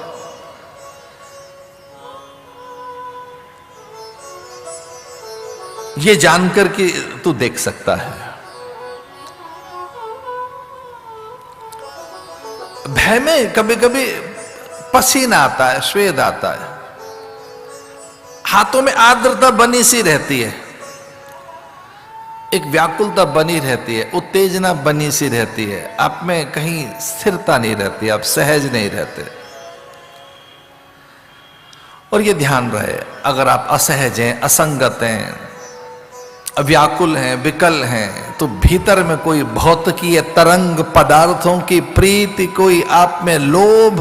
ये जानकर कि तू देख सकता है। भय में कभी कभी पसीना आता है, स्वेद आता है, हाथों में आर्द्रता बनी सी रहती है, एक व्याकुलता बनी रहती है, उत्तेजना बनी सी रहती है, आप में कहीं स्थिरता नहीं रहती, आप सहज नहीं रहते। और ये ध्यान रहे, अगर आप असहज हैं, असंगत हैं, व्याकुल हैं, विकल हैं, तो भीतर में कोई भौतिकीय तरंग, पदार्थों की प्रीति, कोई आप में लोभ,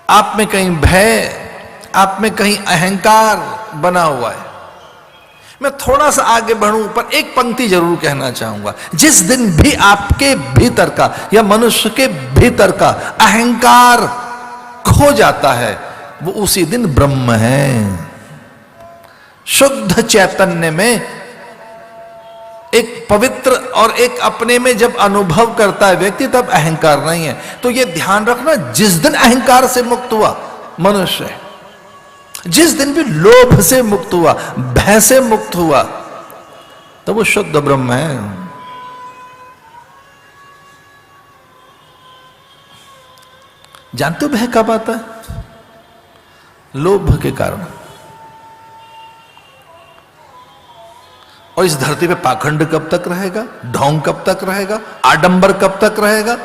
आप में कहीं भय, आप में कहीं अहंकार बना हुआ है। मैं थोड़ा सा आगे बढ़ूं पर एक पंक्ति जरूर कहना चाहूंगा। जिस दिन भी आपके भीतर का या मनुष्य के भीतर का अहंकार खो जाता है, वो उसी दिन ब्रह्म है। शुद्ध चैतन्य में एक पवित्र और एक अपने में जब अनुभव करता है व्यक्ति, तब अहंकार नहीं है। तो ये ध्यान रखना, जिस दिन अहंकार से मुक्त हुआ मनुष्य, जिस दिन भी लोभ से मुक्त हुआ, भय से मुक्त हुआ, तो वो शुद्ध ब्रह्म है। जानते हो भय कब आता है? लोभ के कारण। और इस धरती पे पाखंड कब तक रहेगा, ढोंग कब तक रहेगा, आडंबर कब तक रहेगा,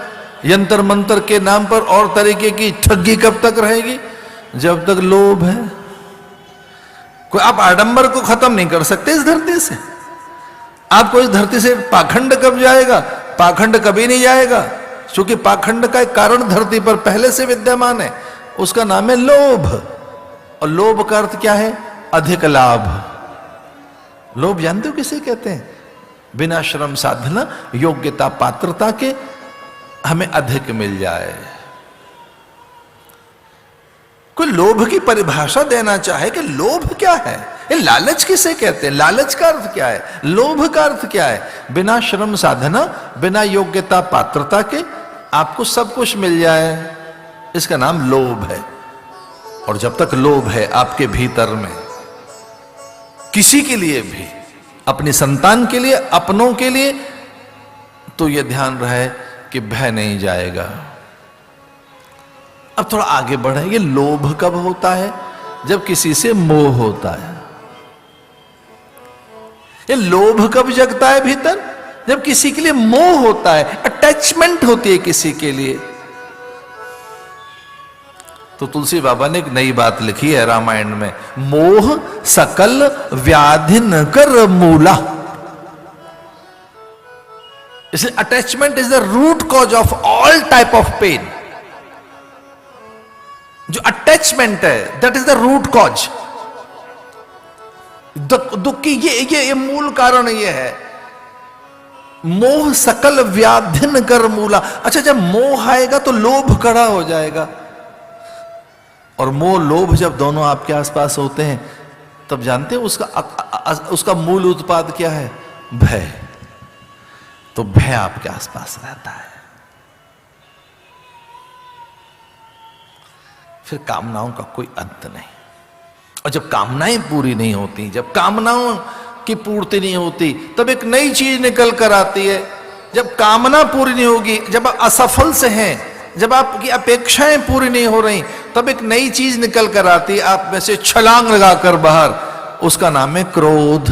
यंत्र मंत्र के नाम पर और तरीके की ठगी कब तक रहेगी? जब तक लोभ है। कोई आप आडंबर को खत्म नहीं कर सकते इस धरती से। आपको इस धरती से पाखंड कब जाएगा? पाखंड कभी नहीं जाएगा, क्योंकि पाखंड का एक कारण धरती पर पहले से विद्यमान है, उसका नाम है लोभ। और लोभ का अर्थ क्या है? अधिक लाभ। लोभ जानते हो किसे कहते हैं? बिना श्रम साधना, योग्यता पात्रता के हमें अधिक मिल जाए। कोई लोभ की परिभाषा देना चाहे कि लोभ क्या है, ये लालच किसे कहते हैं, लालच का अर्थ क्या है, लोभ का अर्थ क्या है? बिना श्रम साधना, बिना योग्यता पात्रता के आपको सब कुछ मिल जाए, इसका नाम लोभ है। और जब तक लोभ है आपके भीतर में, किसी के लिए भी, अपनी संतान के लिए, अपनों के लिए, तो यह ध्यान रहे कि भय नहीं जाएगा। अब थोड़ा आगे बढ़े। ये लोभ कब होता है? जब किसी से मोह होता है। ये लोभ कब जगता है भीतर? जब किसी के लिए मोह होता है, अटैचमेंट होती है किसी के लिए। तो तुलसी बाबा ने एक नई बात लिखी है रामायण में, मोह सकल व्याधि न कर मूला। इसलिए attachment is the root cause of all type of pain. जो अटैचमेंट है, that is the root cause. दुख की ये मूल कारण ये है मोह सकल व्याधिन कर मूला। अच्छा, जब मोह आएगा तो लोभ खड़ा हो जाएगा, और मोह लोभ जब दोनों आपके आसपास होते हैं तब जानते हैं उसका मूल उत्पाद क्या है? भय। तो भय आपके आसपास रहता है। फिर कामनाओं का कोई अंत नहीं। और जब कामनाएं पूरी नहीं होती, जब कामनाओं की पूर्ति नहीं होती, तब एक नई चीज निकल कर आती है। जब कामना पूरी नहीं होगी, जब आप असफल से हैं, जब आपकी अपेक्षाएं पूरी नहीं हो रही, तब एक नई चीज निकल कर आती है आप में से छलांग लगाकर बाहर। उसका नाम है क्रोध।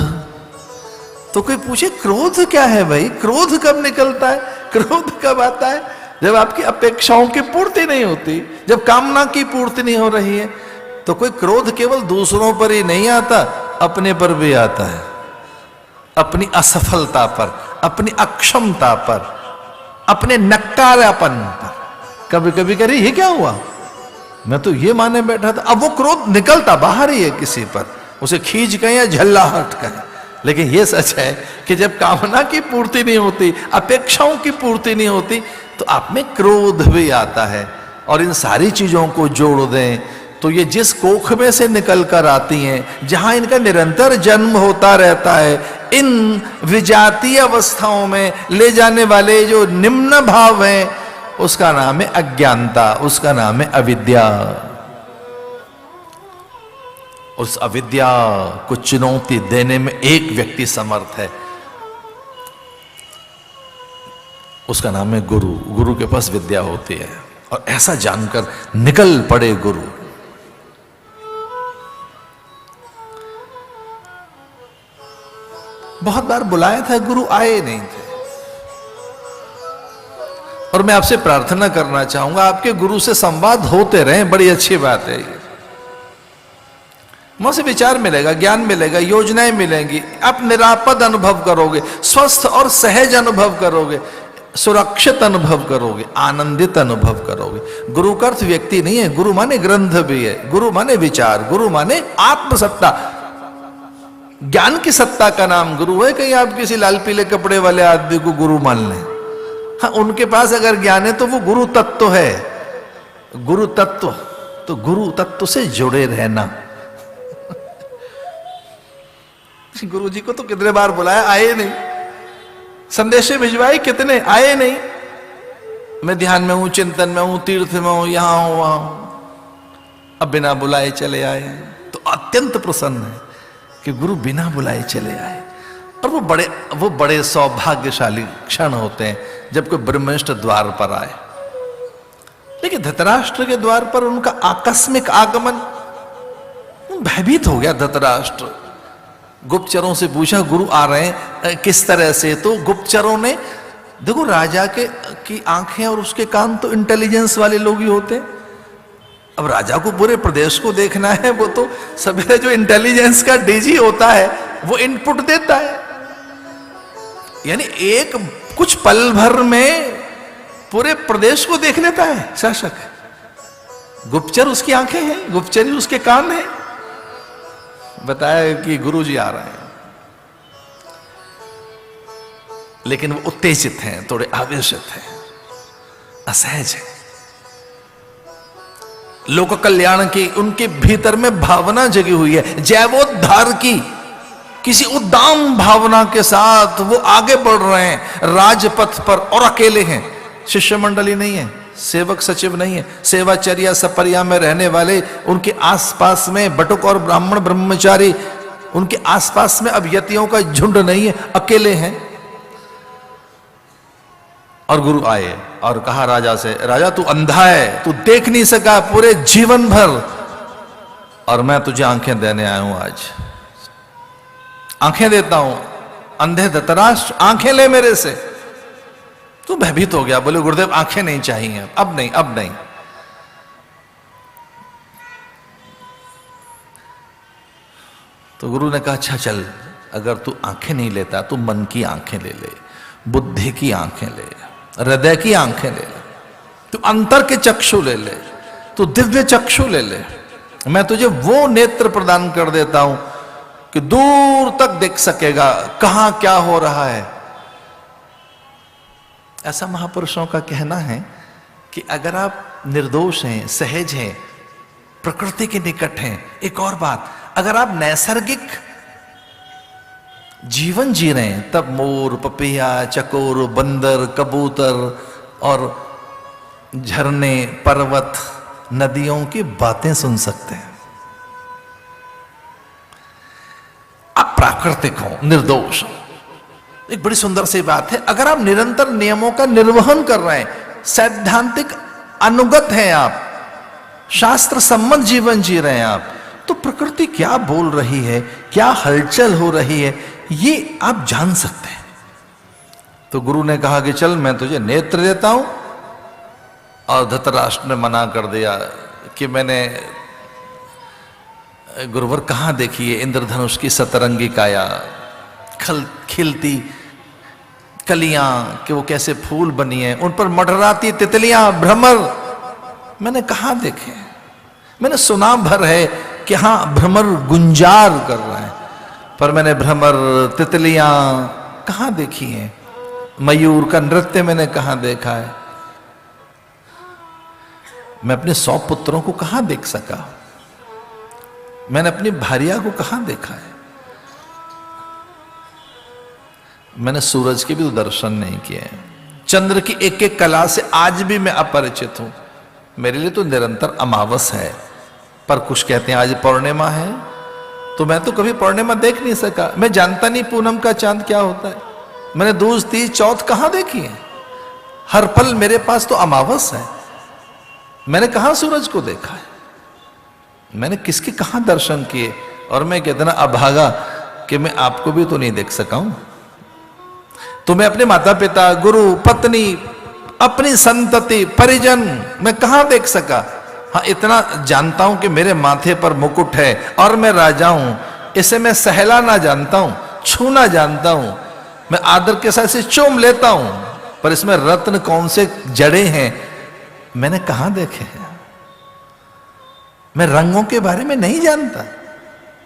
तो कोई पूछे क्रोध क्या है भाई? क्रोध कब निकलता है? क्रोध कब आता है? जब आपकी अपेक्षाओं की पूर्ति नहीं होती, जब कामना की पूर्ति नहीं हो रही है। तो कोई क्रोध केवल दूसरों पर ही नहीं आता, अपने पर भी आता है। अपनी असफलता पर, अपनी अक्षमता पर, अपने नक्कारापन पर। कभी कभी कह रही ये क्या हुआ, मैं तो ये माने बैठा था। अब वो क्रोध निकलता बाहर ही है किसी पर, उसे खींच कहें या झल्लाहट कहें। लेकिन ये सच है कि जब कामना की पूर्ति नहीं होती, अपेक्षाओं की पूर्ति नहीं होती, तो आप में क्रोध भी आता है। और इन सारी चीजों को जोड़ दें तो ये जिस कोख में से निकल कर आती हैं, जहां इनका निरंतर जन्म होता रहता है, इन विजातीय अवस्थाओं में ले जाने वाले जो निम्न भाव हैं, उसका नाम है अज्ञानता, उसका नाम है अविद्या। उस अविद्या को चुनौती देने में एक व्यक्ति समर्थ है, उसका नाम है गुरु। गुरु के पास विद्या होती है, और ऐसा जानकर निकल पड़े गुरु। बहुत बार बुलाया था, गुरु आए नहीं थे। और मैं आपसे प्रार्थना करना चाहूंगा आपके गुरु से संवाद होते रहें, बड़ी अच्छी बात है ये। वहां से विचार मिलेगा, ज्ञान मिलेगा, योजनाएं मिलेंगी, आप निरापद अनुभव करोगे, स्वस्थ और सहज अनुभव करोगे, सुरक्षित अनुभव करोगे, आनंदित अनुभव करोगे। गुरु का अर्थ व्यक्ति नहीं है, गुरु माने ग्रंथ भी है, गुरु माने विचार, गुरु माने आत्मसत्ता। ज्ञान की सत्ता का नाम गुरु है। कहीं आप किसी लाल पीले कपड़े वाले आदमी को गुरु मान लें, हाँ, उनके पास अगर ज्ञान है तो वो गुरु तत्व है। गुरु तत्व, तो गुरु तत्व से जुड़े रहना। गुरु जी को तो कितने बार बुलाया, आए नहीं। संदेशे भिजवाए, कितने आए नहीं। मैं ध्यान में हूं, चिंतन में हूं, तीर्थ में हूं, यहां हूं, वहां हूं, अब बिना बुलाए चले आए। तो अत्यंत प्रसन्न है कि गुरु बिना बुलाए चले आए। और वो बड़े सौभाग्यशाली क्षण होते हैं जब कोई ब्रह्मनिष्ठ द्वार पर आए। लेकिन धृतराष्ट्र के द्वार पर उनका आकस्मिक आगमन, भयभीत हो गया धृतराष्ट्र। गुप्तचरों से पूछा गुरु आ रहे हैं किस तरह से? तो गुप्तचरों ने, देखो राजा की आंखें और उसके कान तो इंटेलिजेंस वाले लोग ही होते हैं। अब राजा को पूरे प्रदेश को देखना है, वो तो सवेरे जो इंटेलिजेंस का डीजी होता है वो इनपुट देता है। यानी एक कुछ पल भर में पूरे प्रदेश को देख लेता है शासक। गुप्तचर उसकी आंखें हैं, गुप्तचर ही उसके कान हैं। बताया कि गुरु जी आ रहे हैं, लेकिन वो उत्तेजित हैं, थोड़े आवेशित हैं, असहज हैं। लोक कल्याण की उनके भीतर में भावना जगी हुई है, जैवोद्धार की किसी उद्दाम भावना के साथ वो आगे बढ़ रहे हैं राजपथ पर, और अकेले हैं। शिष्य मंडली नहीं है, सेवक सचिव नहीं है, सेवाचर्या सपरिया में रहने वाले उनके आसपास में बटुक और ब्राह्मण ब्रह्मचारी, उनके आसपास में अब यतियों का झुंड नहीं है, अकेले हैं। और गुरु आए और कहा राजा से, राजा तू अंधा है, तू देख नहीं सका पूरे जीवन भर, और मैं तुझे आंखें देने आया हूं। आज आंखें देता हूं। अंधे धृतराष्ट्र, आंखें ले मेरे से। तू भयभीत हो गया, बोले गुरुदेव आंखें नहीं चाहिए, अब नहीं, अब नहीं। तो गुरु ने कहा अच्छा चल, अगर तू आंखें नहीं लेता तो मन की आंखें ले ले, बुद्धि की आंखें ले, हृदय की आंखें ले ले, तू अंतर के चक्षु ले ले, तू दिव्य चक्षु ले ले। मैं तुझे वो नेत्र प्रदान कर देता हूं कि दूर तक देख सकेगा कहां क्या हो रहा है। ऐसा महापुरुषों का कहना है कि अगर आप निर्दोष हैं, सहज हैं, प्रकृति के निकट हैं, एक और बात, अगर आप नैसर्गिक जीवन जी रहे हैं, तब मोर, पपैया, चकोर, बंदर, कबूतर और झरने, पर्वत, नदियों की बातें सुन सकते हैं। आप प्राकृतिक हो, निर्दोष हो। एक बड़ी सुंदर सी बात है, अगर आप निरंतर नियमों का निर्वहन कर रहे हैं, सैद्धांतिक अनुगत हैं आप, शास्त्र सम्मत जीवन जी रहे हैं आप, तो प्रकृति क्या बोल रही है, क्या हलचल हो रही है, ये आप जान सकते हैं। तो गुरु ने कहा कि चल मैं तुझे नेत्र देता हूं, और धृतराष्ट्र ने मना कर दिया कि मैंने गुरुवर कहां देखी है इंद्रधनुष की सतरंगी काया, खिलती कलियां कि वो कैसे फूल बनी है, उन पर मडराती तितलियां, भ्रमर, मैंने कहां देखे? मैंने सुना भर है कि हां भ्रमर गुंजार कर रहा है, पर मैंने भ्रमर, तितलियां कहां देखी हैं? मयूर का नृत्य मैंने कहां देखा है? मैं अपने 100 पुत्रों को कहां देख सका? मैंने अपनी भार्या को कहां देखा है? मैंने सूरज के भी दर्शन नहीं किए, चंद्र की एक एक कला से आज भी मैं अपरिचित हूं। मेरे लिए तो निरंतर अमावस है, पर कुछ कहते हैं आज पूर्णिमा है, तो मैं तो कभी पूर्णिमा देख नहीं सका। मैं जानता नहीं पूनम का चांद क्या होता है। मैंने दूज, तीज, चौथ कहां देखी है? हर पल मेरे पास तो अमावस है। मैंने कहां सूरज को देखा है? मैंने किसके कहां दर्शन किए? और मैं कितना अभागा कि मैं आपको भी तो नहीं देख सका हूं। तो मैं अपने माता पिता, गुरु, पत्नी, अपनी संतति, परिजन मैं कहां देख सका? हाँ, इतना जानता हूं कि मेरे माथे पर मुकुट है और मैं राजा हूं। इसे मैं सहलाना जानता हूं, छूना जानता हूं, मैं आदर के साथ इसे चूम लेता हूं, पर इसमें रत्न कौन से जड़े हैं मैंने कहां देखे हैं? मैं रंगों के बारे में नहीं जानता।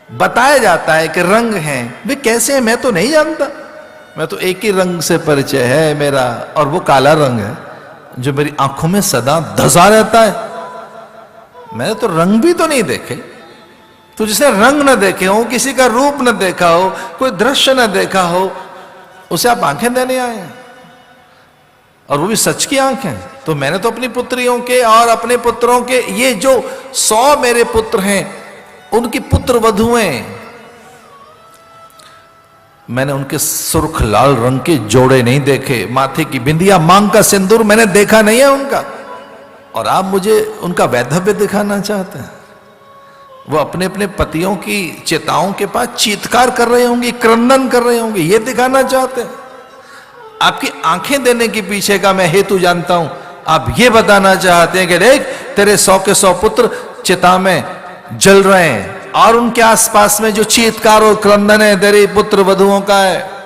बताया जाता है कि रंग हैं, वे कैसे हैं मैं तो नहीं जानता। मैं तो एक ही रंग से परिचय है मेरा, और वो काला रंग है जो मेरी आंखों में सदा धसा रहता है। मैंने तो रंग भी तो नहीं देखे। तो जिसने रंग न देखे हो, किसी का रूप न देखा हो, कोई दृश्य न देखा हो, उसे आप आंखें देने आए हैं, और वो भी सच की आंखें। तो मैंने तो अपनी पुत्रियों के और अपने पुत्रों के, ये जो 100 मेरे पुत्र हैं, उनकी पुत्र वधुएं, मैंने उनके सुर्ख लाल रंग के जोड़े नहीं देखे, माथे की बिंदिया, मांग का सिंदूर मैंने देखा नहीं है उनका। और आप मुझे उनका वैधव्य दिखाना चाहते हैं? वो अपने अपने पतियों की चिताओं के पास चीत्कार कर रहे होंगे, क्रंदन कर रहे होंगे, ये दिखाना चाहते हैं? आपकी आंखें देने के पीछे का मैं हेतु जानता हूं। आप ये बताना चाहते हैं कि देख तेरे 100 के 100 पुत्र चिता में जल रहे हैं, और उनके आसपास में जो चीत्कार और क्रंदन है तेरे पुत्र वधुओं का है।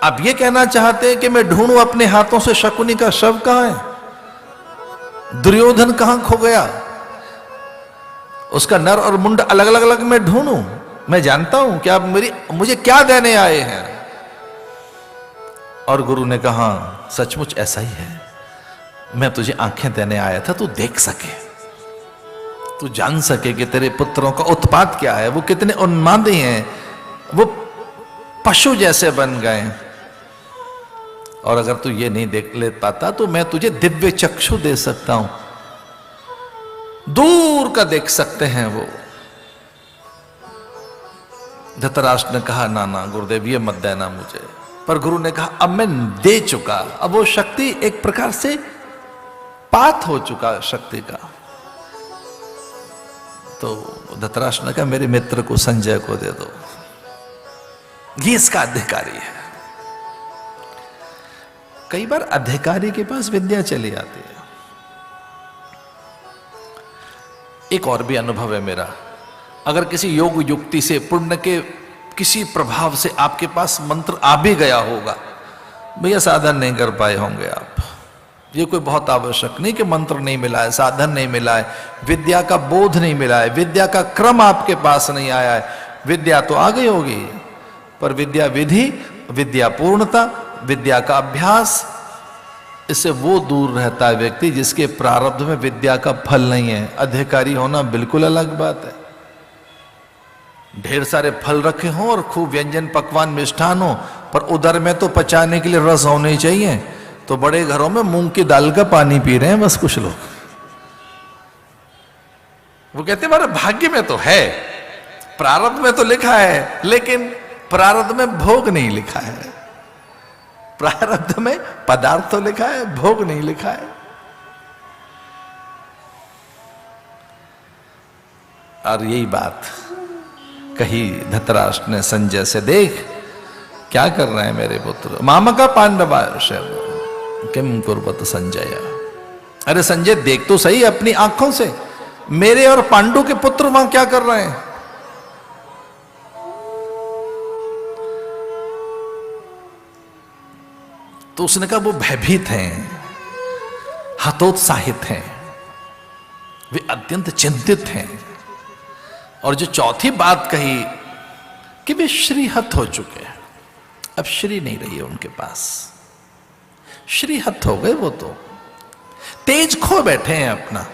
आप ये कहना चाहते हैं कि मैं ढूंढूं अपने हाथों से शकुनी का शव कहां है, दुर्योधन कहां खो गया, उसका नर और मुंड अलग अलग अलग मैं ढूंढूं? मैं जानता हूं कि आप मुझे क्या देने आए हैं। और गुरु ने कहा सचमुच ऐसा ही है, मैं तुझे आंखें देने आया था, तू देख सके, तू जान सके कि तेरे पुत्रों का उत्पात क्या है, वो कितने उन्मादी हैं, वो पशु जैसे बन गए। और अगर तू ये नहीं देख ले पाता तो मैं तुझे दिव्य चक्षु दे सकता हूं, दूर का देख सकते हैं वो। धृतराष्ट्र ने कहा ना ना गुरुदेव ये मत देना मुझे। पर गुरु ने कहा अब मैं दे चुका, अब वो शक्ति एक प्रकार से पात हो चुका शक्ति का। तो धृतराष्ट्र ने कहा मेरे मित्र को, संजय को दे दो, ये इसका अधिकारी है। कई बार अधिकारी के पास विद्या चली आती है। एक और भी अनुभव है मेरा, अगर किसी योग युक्ति से, पुण्य के किसी प्रभाव से आपके पास मंत्र आ भी गया होगा, भैया साधन नहीं कर पाए होंगे आप, ये कोई बहुत आवश्यक नहीं कि मंत्र नहीं मिला है, साधन नहीं मिला है, विद्या का बोध नहीं मिला है, विद्या का क्रम आपके पास नहीं आया है। विद्या तो आ गई होगी, पर विद्या विधि, विद्या पूर्णता विद्या का अभ्यास, इससे वो दूर रहता है व्यक्ति जिसके प्रारब्ध में विद्या का फल नहीं है। अधिकारी होना बिल्कुल अलग बात है। ढेर सारे फल रखे हों और खूब व्यंजन पकवान मिष्ठान हो, पर उदर में तो पचाने के लिए रस होने ही चाहिए। तो बड़े घरों में मूंग की दाल का पानी पी रहे हैं बस कुछ लोग। वो कहते हैं हमारे भाग्य में तो है, प्रारब्ध में तो लिखा है, लेकिन प्रारब्ध में भोग नहीं लिखा है। प्रारब्ध में पदार्थ तो लिखा है, भोग नहीं लिखा है। और यही बात कही धृतराष्ट्र ने संजय से, देख क्या कर रहे हैं मेरे पुत्र। मामका पांडवाश किम कुर्वत संजय। अरे संजय देख तो सही अपनी आंखों से, मेरे और पांडु के पुत्र वहां क्या कर रहे हैं। तो उसने कहा वो भयभीत हैं, हतोत्साहित हैं, वे अत्यंत चिंतित हैं। और जो चौथी बात कही कि वे श्रीहत हो चुके हैं, अब श्री नहीं रही है उनके पास, श्रीहत हो गए वो, तो तेज खो बैठे हैं अपना,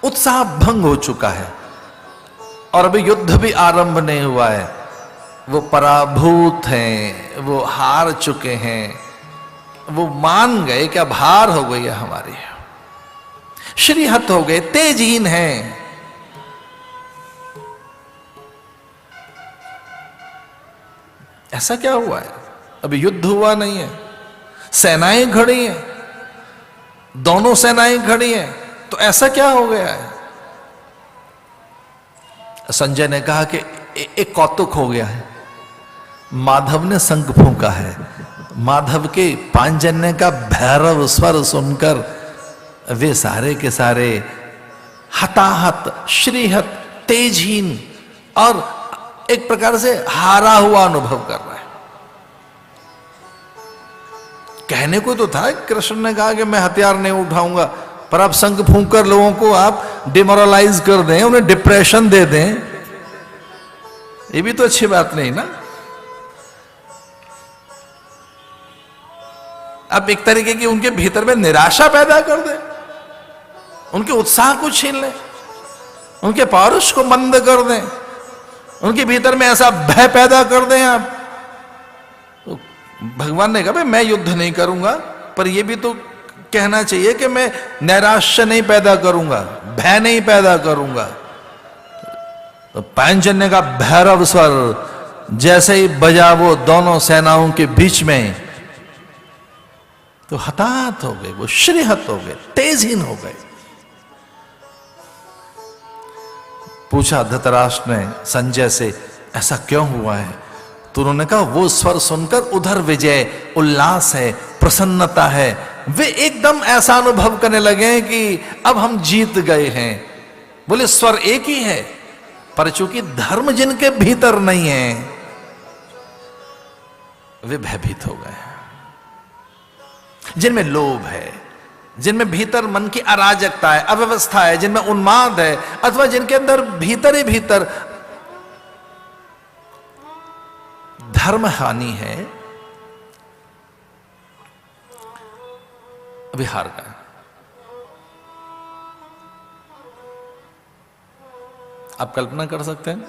उत्साह भंग हो चुका है और अभी युद्ध भी आरंभ नहीं हुआ है। वो पराभूत हैं, वो हार चुके हैं, वो मान गए कि अब हार हो गई है हमारी, श्रीहत हो गए, तेजहीन हैं। ऐसा क्या हुआ है? अभी युद्ध हुआ नहीं है, सेनाएं खड़ी हैं, दोनों सेनाएं खड़ी हैं, तो ऐसा क्या हो गया है? संजय ने कहा कि एक कौतुक हो गया है, माधव ने शंख फूंका है। माधव के पांजन्य का भैरव स्वर सुनकर वे सारे के सारे हताहत, श्रीहत, तेजहीन और एक प्रकार से हारा हुआ अनुभव कर रहा है। कहने को तो था, कृष्ण ने कहा कि मैं हथियार नहीं उठाऊंगा, पर आप शंख फूंक कर लोगों को आप डिमोरलाइज कर दें, उन्हें डिप्रेशन दे दें, ये भी तो अच्छी बात नहीं ना। अब एक तरीके की उनके भीतर में निराशा पैदा कर दे, उनके उत्साह को छीन लें, उनके पौरुष को मंद कर दें, उनके भीतर में ऐसा भय पैदा कर दें आप। तो भगवान ने कहा भाई मैं युद्ध नहीं करूंगा, पर यह भी तो कहना चाहिए कि मैं नैराश्य नहीं पैदा करूंगा, भय नहीं पैदा करूंगा। तो पांचजन्य का भैरव स्वर जैसे ही बजा वो दोनों सेनाओं के बीच में, तो हताहत हो गए, वो श्रीहत हो गए, तेजहीन हो गए। पूछा धृतराष्ट्र ने संजय से ऐसा क्यों हुआ है? तो उन्होंने कहा वो स्वर सुनकर उधर विजय, उल्लास है, प्रसन्नता है। वे एकदम ऐसा अनुभव करने लगे कि अब हम जीत गए हैं। बोले स्वर एक ही है, पर चूंकि धर्म जिनके भीतर नहीं है वे भयभीत हो गए। जिनमें लोभ है, जिनमें भीतर मन की अराजकता है, अव्यवस्था है, जिनमें उन्माद है, अथवा जिनके अंदर भीतर ही भीतर धर्म हानि है, अभी हार गए। आप कल्पना कर सकते हैं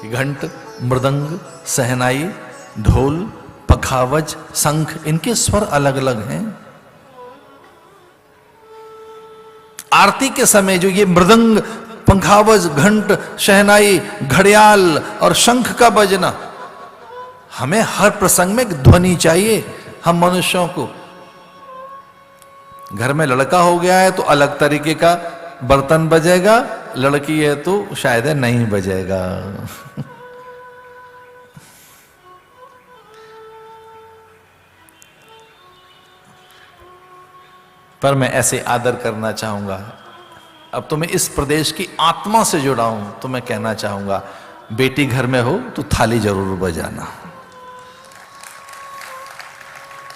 कि घंट, मृदंग, सहनाई, ढोल, पखावज, शंख, इनके स्वर अलग अलग हैं। आरती के समय जो ये मृदंग, पंखावज, घंट, शहनाई, घड़ियाल और शंख का बजना, हमें हर प्रसंग में ध्वनि चाहिए। हम मनुष्यों को घर में लड़का हो गया है तो अलग तरीके का बर्तन बजेगा, लड़की है तो शायद नहीं बजेगा। पर मैं ऐसे आदर करना चाहूंगा। अब तो मैं इस प्रदेश की आत्मा से जुड़ा हूं, तो मैं कहना चाहूंगा बेटी घर में हो तो थाली जरूर बजाना।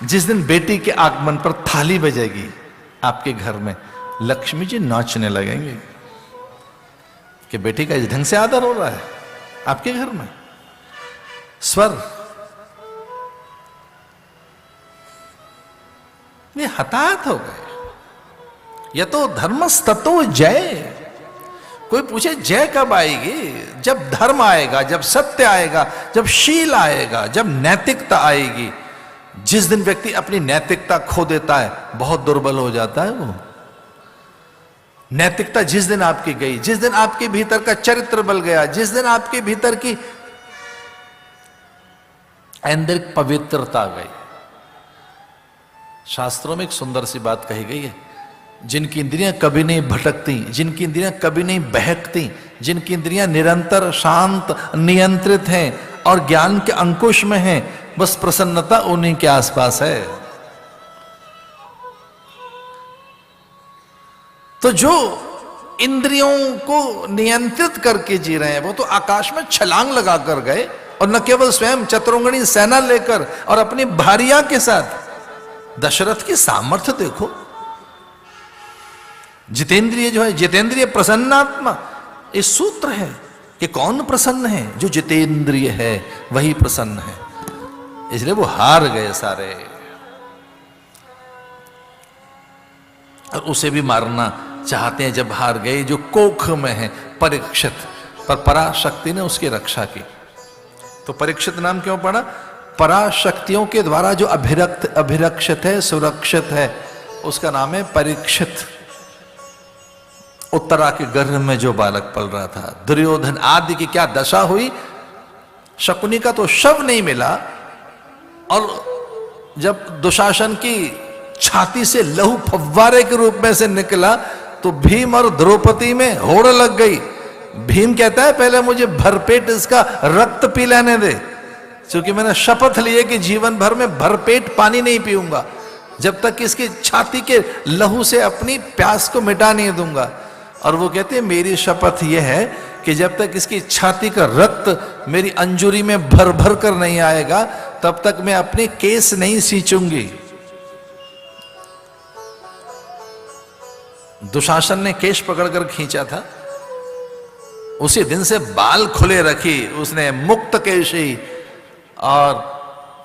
जिस दिन बेटी के आगमन पर थाली बजेगी आपके घर में, लक्ष्मी जी नाचने लगेंगे कि बेटी का इस ढंग से आदर हो रहा है आपके घर में। स्वर ये हताहत हो गए। यह तो धर्मस्ततो जय। कोई पूछे जय कब आएगी? जब धर्म आएगा, जब सत्य आएगा, जब शील आएगा, जब नैतिकता आएगी। जिस दिन व्यक्ति अपनी नैतिकता खो देता है, बहुत दुर्बल हो जाता है वो। नैतिकता जिस दिन आपकी गई, जिस दिन आपके भीतर का चरित्र बल गया, जिस दिन आपके भीतर की आंतरिक पवित्रता गई। शास्त्रों में एक सुंदर सी बात कही गई है, जिनकी इंद्रियां कभी नहीं भटकती, जिनकी इंद्रियां कभी नहीं बहकती, जिनकी इंद्रियां निरंतर शांत नियंत्रित हैं और ज्ञान के अंकुश में हैं, बस प्रसन्नता उन्हीं के आसपास है। तो जो इंद्रियों को नियंत्रित करके जी रहे हैं, वो तो आकाश में छलांग लगाकर गए, और न केवल स्वयं चतुरंगणी सेना लेकर और अपनी भारिया के साथ। दशरथ की सामर्थ्य देखो। जितेंद्रिय जो है, जितेंद्रिय प्रसन्नात्मा, इस सूत्र है कि कौन प्रसन्न है? जो जितेंद्रिय है वही प्रसन्न है। इसलिए वो हार गए सारे, और उसे भी मारना चाहते हैं जब हार गए, जो कोख में है परीक्षित। पर पराशक्ति ने उसकी रक्षा की। तो परीक्षित नाम क्यों पड़ा? पराशक्तियों के द्वारा जो अभिरक्षित है, सुरक्षित है, उसका नाम है परीक्षित। उत्तरा के गर्भ में जो बालक पल रहा था, दुर्योधन आदि की क्या दशा हुई। शकुनी का तो शव नहीं मिला, और जब दुशासन की छाती से लहू फव्वारे के रूप में से निकला, तो भीम और द्रौपदी में होड़ लग गई। भीम कहता है पहले मुझे भरपेट इसका रक्त पी लेने दे, क्योंकि मैंने शपथ ली है कि जीवन भर में भरपेट पानी नहीं पीऊंगा, जब तक इसकी छाती के लहू से अपनी प्यास को मिटा नहीं दूंगा। और वो कहते हैं मेरी शपथ यह है कि जब तक इसकी छाती का रक्त मेरी अंजुरी में भर भर कर नहीं आएगा, तब तक मैं अपने केस नहीं सींचूंगी। दुशासन ने केश पकड़कर खींचा था, उसी दिन से बाल खुले रखी उसने, मुक्त केशी। और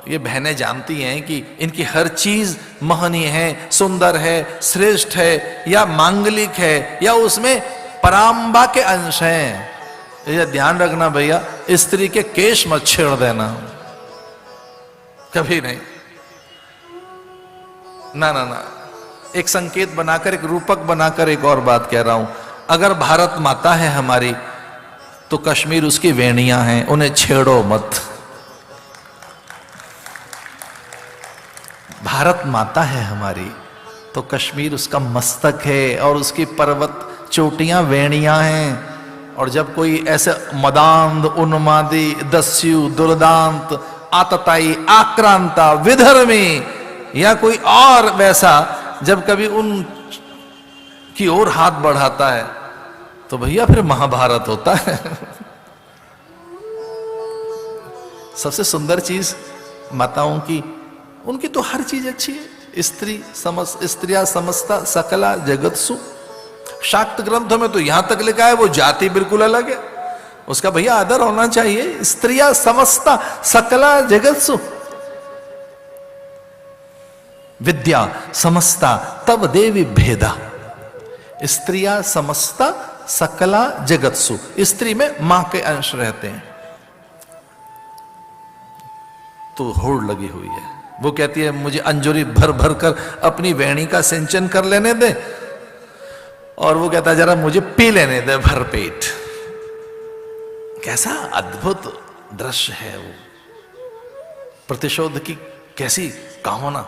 ये बहनें जानती हैं कि इनकी हर चीज महनीय है, सुंदर है, श्रेष्ठ है, या मांगलिक है, या उसमें पराम्बा के अंश हैं। ये ध्यान रखना भैया, स्त्री के केश मत छेड़ देना, कभी नहीं। ना ना ना, एक संकेत बनाकर, एक रूपक बनाकर एक और बात कह रहा हूं। अगर भारत माता है हमारी, तो कश्मीर उसकी वेणियां हैं, उन्हें छेड़ो मत। भारत माता है हमारी, तो कश्मीर उसका मस्तक है, और उसकी पर्वत चोटियां वेणियां हैं। और जब कोई ऐसे मदांध, उन्मादी, दस्यु, दुर्दांत, आतताई, आक्रांता, विधर्मी, या कोई और वैसा जब कभी उन की ओर हाथ बढ़ाता है, तो भैया फिर महाभारत होता है। सबसे सुंदर चीज माताओं की, उनकी तो हर चीज अच्छी है। स्त्रिया समस्ता सकला जगत्सु। शाक्त ग्रंथों में तो यहां तक लिखा है वो जाति बिल्कुल अलग है, उसका भैया आदर होना चाहिए। स्त्रिया समस्ता सकला जगत्सु, विद्या समस्ता तब देवी भेदा। स्त्रिया समस्ता सकला जगत्सु, स्त्री में मां के अंश रहते हैं। तो होड़ लगी हुई है। वो कहती है मुझे अंजुरी भर भर कर अपनी वेणी का सिंचन कर लेने दे, और वो कहता है जरा मुझे पी लेने दे भरपेट। कैसा अद्भुत दृश्य है वो, प्रतिशोध की कैसी कामना।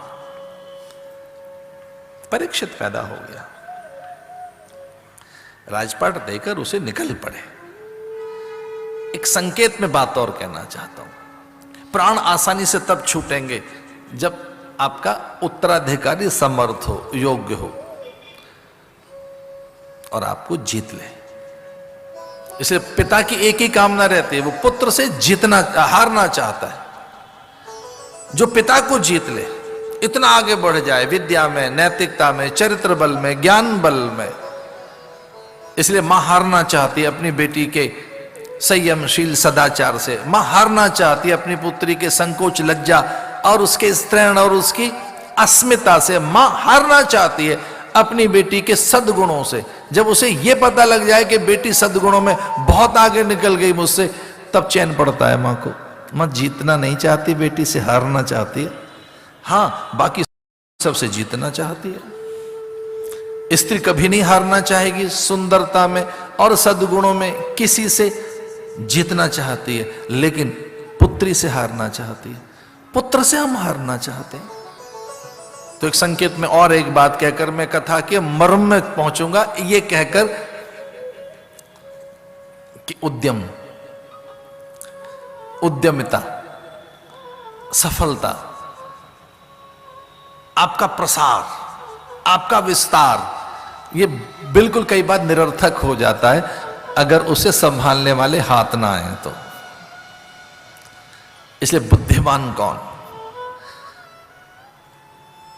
परीक्षित पैदा हो गया, राजपाट देकर उसे निकल पड़े। एक संकेत में बात और कहना चाहता हूं। प्राण आसानी से तब छूटेंगे जब आपका उत्तराधिकारी समर्थ हो, योग्य हो, और आपको जीत ले। इसलिए पिता की एक ही कामना रहती है, वो पुत्र से जीतना, हारना चाहता है। जो पिता को जीत ले, इतना आगे बढ़ जाए विद्या में, नैतिकता में, चरित्र बल में, ज्ञान बल में। इसलिए मां हारना चाहती है अपनी बेटी के संयमशील सदाचार से। मां हारना चाहती है अपनी पुत्री के संकोच, लज्जा और उसके स्त्रैण और उसकी अस्मिता से मां हारना चाहती है अपनी बेटी के सद्गुणों से। जब उसे यह पता लग जाए कि बेटी सद्गुणों में बहुत आगे निकल गई मुझसे, तब चैन पड़ता है मां को। मां जीतना नहीं चाहती, बेटी से हारना चाहती है। हां, बाकी सबसे जीतना चाहती है। स्त्री कभी नहीं हारना चाहेगी, सुंदरता में और सद्गुणों में किसी से जीतना चाहती है, लेकिन पुत्री से हारना चाहती है। पुत्र से हम हारना चाहते हैं। तो एक संकेत में और एक बात कहकर मैं कथा के मर्म में पहुंचूंगा, ये कहकर कि उद्यमिता, सफलता, आपका प्रसार, आपका विस्तार, ये बिल्कुल कई बार निरर्थक हो जाता है अगर उसे संभालने वाले हाथ ना आए तो। इसलिए बुद्धिमान कौन?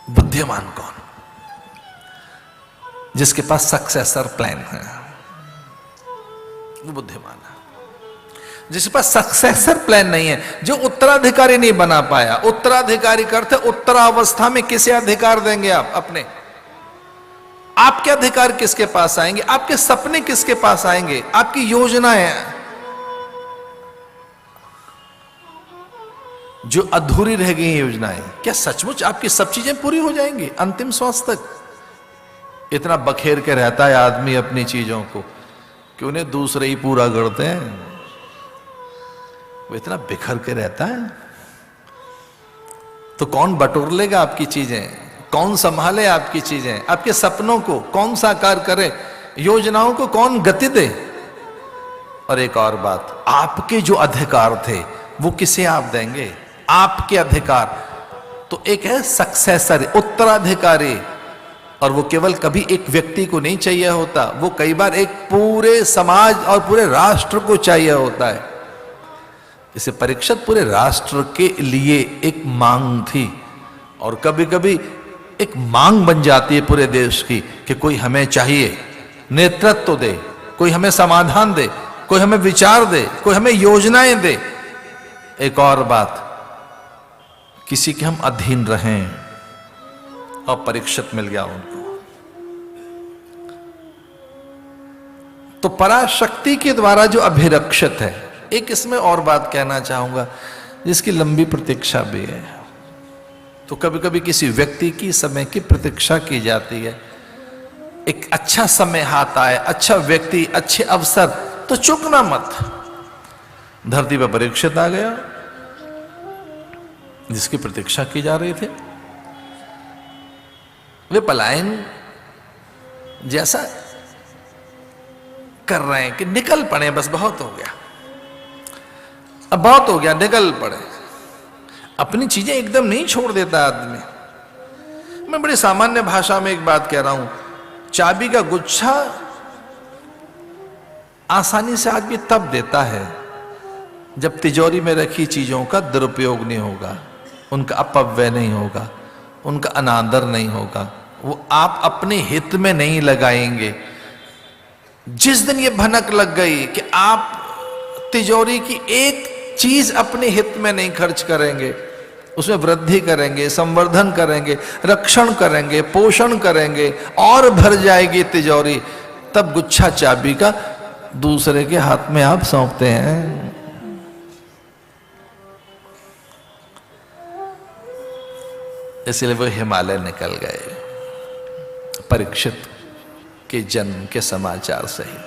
बुद्धिमान कौन? जिसके पास सक्सेसर प्लान है, वो बुद्धिमान है। जिसके पास सक्सेसर प्लान नहीं है, जो उत्तराधिकारी नहीं बना पाया। उत्तराधिकारी करते उत्तरावस्था में किसे अधिकार देंगे आप अपने? आपके अधिकार किसके पास आएंगे? आपके सपने किसके पास आएंगे? आपकी योजनाएं जो अधूरी रह गई योजनाएं, क्या सचमुच आपकी सब चीजें पूरी हो जाएंगी अंतिम श्वास तक? इतना बखेर के रहता है आदमी अपनी चीजों को कि उन्हें दूसरे ही पूरा करते हैं। वो इतना बिखर के रहता है, तो कौन बटोर लेगा आपकी चीजें? कौन संभाले आपकी चीजें? आपके सपनों को कौन साकार करे? योजनाओं को कौन गति दे? और एक और बात, आपके जो अधिकार थे वो किसे आप देंगे? आपके अधिकार तो एक है सक्सेसर, उत्तराधिकारी, और वो केवल कभी एक व्यक्ति को नहीं चाहिए होता, वो कई बार एक पूरे समाज और पूरे राष्ट्र को चाहिए होता है। इसे परीक्षित पूरे राष्ट्र के लिए एक मांग थी, और कभी कभी एक मांग बन जाती है पूरे देश की कि कोई हमें चाहिए, नेतृत्व दे, कोई हमें समाधान दे, कोई हमें विचार दे, कोई हमें योजनाएं दे। एक और बात, किसी के हम अधीन रहें, और परीक्षित मिल गया उनको। तो पराशक्ति के द्वारा जो अभिरक्षित है। एक इसमें और बात कहना चाहूंगा जिसकी लंबी प्रतीक्षा भी है। तो कभी कभी किसी व्यक्ति की समय की प्रतीक्षा की जाती है, एक अच्छा समय हाथ आए, अच्छा व्यक्ति, अच्छे अवसर, तो चूकना मत। धरती पर परीक्षित आ गया, जिसकी प्रतीक्षा की जा रही थी। वे पलायन जैसा कर रहे हैं कि निकल पड़े, बस बहुत हो गया, अब बहुत हो गया, निकल पड़े। अपनी चीजें एकदम नहीं छोड़ देता आदमी। मैं बड़ी सामान्य भाषा में एक बात कह रहा हूं, चाबी का गुच्छा आसानी से आदमी तब देता है जब तिजोरी में रखी चीजों का दुरुपयोग नहीं होगा, उनका अपव्यय नहीं होगा, उनका अनादर नहीं होगा, वो आप अपने हित में नहीं लगाएंगे। जिस दिन ये भनक लग गई कि आप तिजोरी की एक चीज अपने हित में नहीं खर्च करेंगे, उसमें वृद्धि करेंगे, संवर्धन करेंगे, रक्षण करेंगे, पोषण करेंगे, और भर जाएगी तिजोरी, तब गुच्छा चाबी का दूसरे के हाथ में आप सौंपते हैं। इसलिए वो हिमालय निकल गए परीक्षित के जन्म के समाचार से ही।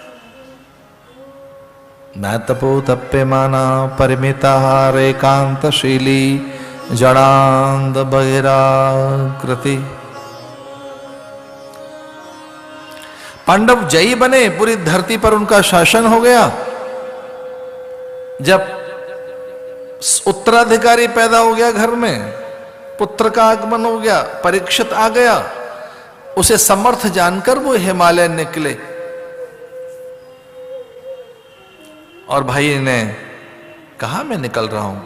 मैं तपो तप्यमाना परिमिताहार एकांतशीली जड़ांध बहिराकृति। पांडव जयी बने, पूरी धरती पर उनका शासन हो गया। जब उत्तराधिकारी पैदा हो गया घर में, पुत्र का आगमन हो गया, परीक्षित आ गया, उसे समर्थ जानकर वो हिमालय निकले। और भाई ने कहा मैं निकल रहा हूं,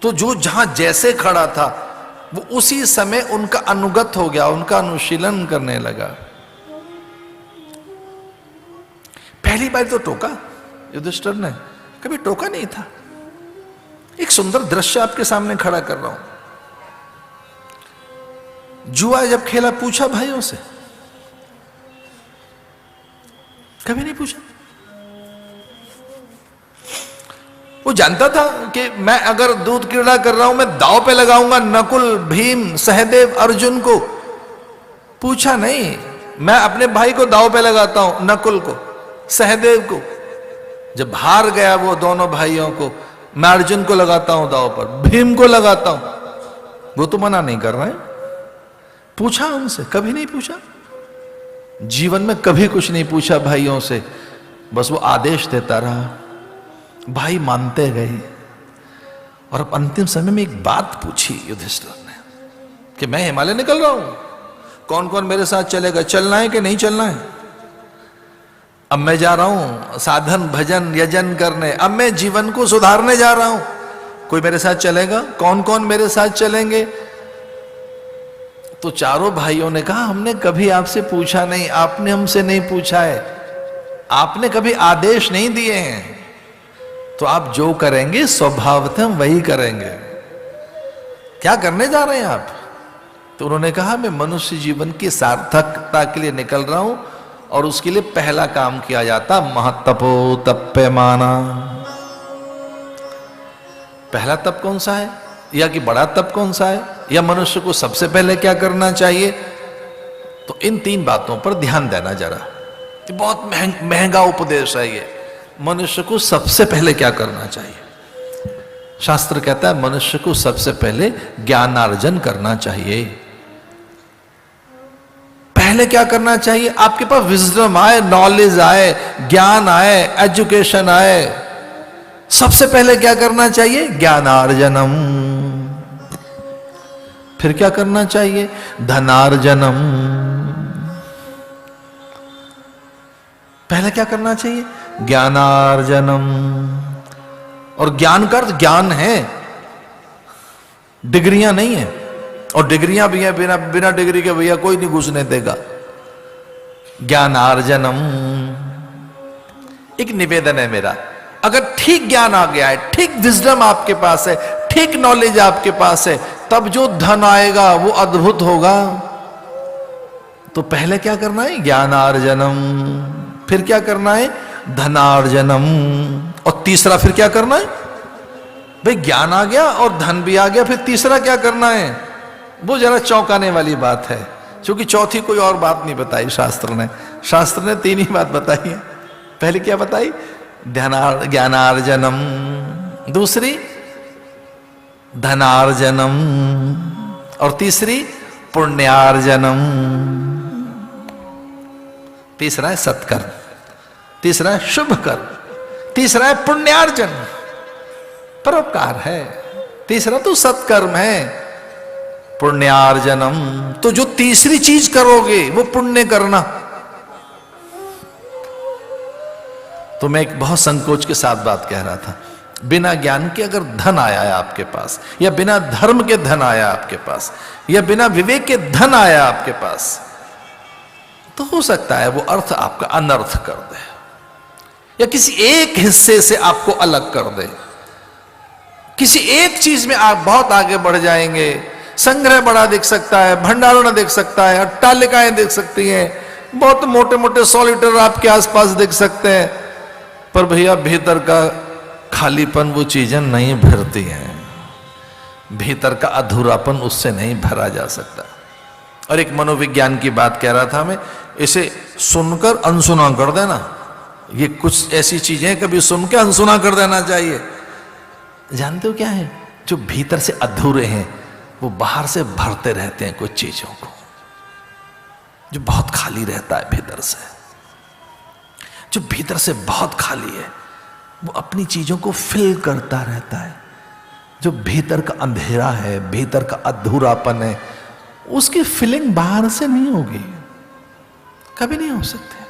तो जो जहां जैसे खड़ा था वो उसी समय उनका अनुगत हो गया, उनका अनुशीलन करने लगा। पहली बार तो टोका युधिष्ठिर ने, कभी टोका नहीं था। एक सुंदर दृश्य आपके सामने खड़ा कर रहा हूं। जुआ जब खेला पूछा भाइयों से? कभी नहीं पूछा। वो जानता था कि मैं अगर दूध क्रीड़ा कर रहा हूं, मैं दांव पे लगाऊंगा नकुल, भीम, सहदेव, अर्जुन को। पूछा नहीं, मैं अपने भाई को दांव पे लगाता हूं, नकुल को, सहदेव को। जब हार गया वो दोनों भाइयों को, मैं अर्जुन को लगाता हूं दांव पर, भीम को लगाता हूं। वो तो मना नहीं कर रहे हैं। पूछा उनसे? कभी नहीं पूछा। जीवन में कभी कुछ नहीं पूछा भाइयों से, बस वो आदेश देता रहा। भाई मानते गए। और अब अंतिम समय में एक बात पूछी युधिष्ठिर ने कि मैं हिमालय निकल रहा हूं, कौन कौन मेरे साथ चलेगा? चलना है कि नहीं चलना है? अब मैं जा रहा हूं साधन भजन यजन करने, अब मैं जीवन को सुधारने जा रहा हूं, कोई मेरे साथ चलेगा? कौन कौन मेरे साथ चलेंगे? तो चारों भाइयों ने कहा हमने कभी आपसे पूछा नहीं, आपने हमसे नहीं पूछा है, आपने कभी आदेश नहीं दिए हैं, तो आप जो करेंगे स्वभावतः हम वही करेंगे। क्या करने जा रहे हैं आप? तो उन्होंने कहा मैं मनुष्य जीवन की सार्थकता के लिए निकल रहा हूं, और उसके लिए पहला काम किया जाता महत्तपो तप्यमाना। पहला तप कौन सा है, या कि बड़ा तप कौन सा है, या मनुष्य को सबसे पहले क्या करना चाहिए? तो इन तीन बातों पर ध्यान देना जरा। ये बहुत महंगा उपदेश है ये। मनुष्य को सबसे पहले क्या करना चाहिए? शास्त्र कहता है मनुष्य को सबसे पहले ज्ञानार्जन करना चाहिए। पहले क्या करना चाहिए? आपके पास विजडम आए, नॉलेज आए, ज्ञान आए, एजुकेशन आए, सबसे पहले क्या करना चाहिए? ज्ञानार्जनम। फिर क्या करना चाहिए? धनार्जनम। पहले क्या करना चाहिए? ज्ञानार्जनम। और ज्ञान का अर्थ ज्ञान है, डिग्रियां नहीं है। और डिग्रियां भी है, बिना डिग्री के भैया कोई नहीं घुसने देगा। ज्ञानार्जनम। एक निवेदन है मेरा, अगर ठीक ज्ञान आ गया है, ठीक विजडम आपके पास है, ठीक नॉलेज आपके पास है, तब जो धन आएगा वो अद्भुत होगा। तो पहले क्या करना है? ज्ञानार्जनम। फिर क्या करना है? धनार्जनम। और तीसरा फिर क्या करना है? भाई ज्ञान आ गया और धन भी आ गया, फिर तीसरा क्या करना है? वो जरा चौंकाने वाली बात है, क्योंकि चौथी कोई और बात नहीं बताई शास्त्र ने। शास्त्र ने तीन ही बात बताई है। पहले क्या बताई? ज्ञानार्जनम, दूसरी धनार्जनम, और तीसरी पुण्यार्जनम। तीसरा है सत्कर्म, तीसरा है शुभ कर्म, तीसरा है पुण्यार्जन, परोपकार है। तीसरा तो सत्कर्म है, पुण्यार्जनम। तो जो तीसरी चीज करोगे वो पुण्य करना। तो मैं एक बहुत संकोच के साथ बात कह रहा था, बिना ज्ञान के अगर धन आया है आपके पास, या बिना धर्म के धन आया आपके पास, या बिना विवेक के धन आया आपके पास, तो हो सकता है वो अर्थ आपका अनर्थ कर दे, या किसी एक हिस्से से आपको अलग कर दे। किसी एक चीज में आप बहुत आगे बढ़ जाएंगे, संग्रह बड़ा दिख सकता है, भंडारण दिख सकता है, अट्टालिकाएं दिख सकती हैं, बहुत मोटे मोटे 100 लीटर आपके आसपास दिख सकते हैं, पर भैया भीतर का खालीपन वो चीजें नहीं भरती हैं। भीतर का अधूरापन उससे नहीं भरा जा सकता। और एक मनोविज्ञान की बात कह रहा था मैं, इसे सुनकर अनसुना कर देना। ये कुछ ऐसी चीजें कभी सुन के अनसुना कर देना चाहिए। जानते हो क्या है? जो भीतर से अधूरे हैं वो बाहर से भरते रहते हैं कुछ चीजों को। जो बहुत खाली रहता है भीतर से, जो भीतर से बहुत खाली है, वो अपनी चीजों को फिल करता रहता है। जो भीतर का अंधेरा है, भीतर का अधूरापन है, उसकी फिलिंग बाहर से नहीं होगी, कभी नहीं हो सकती।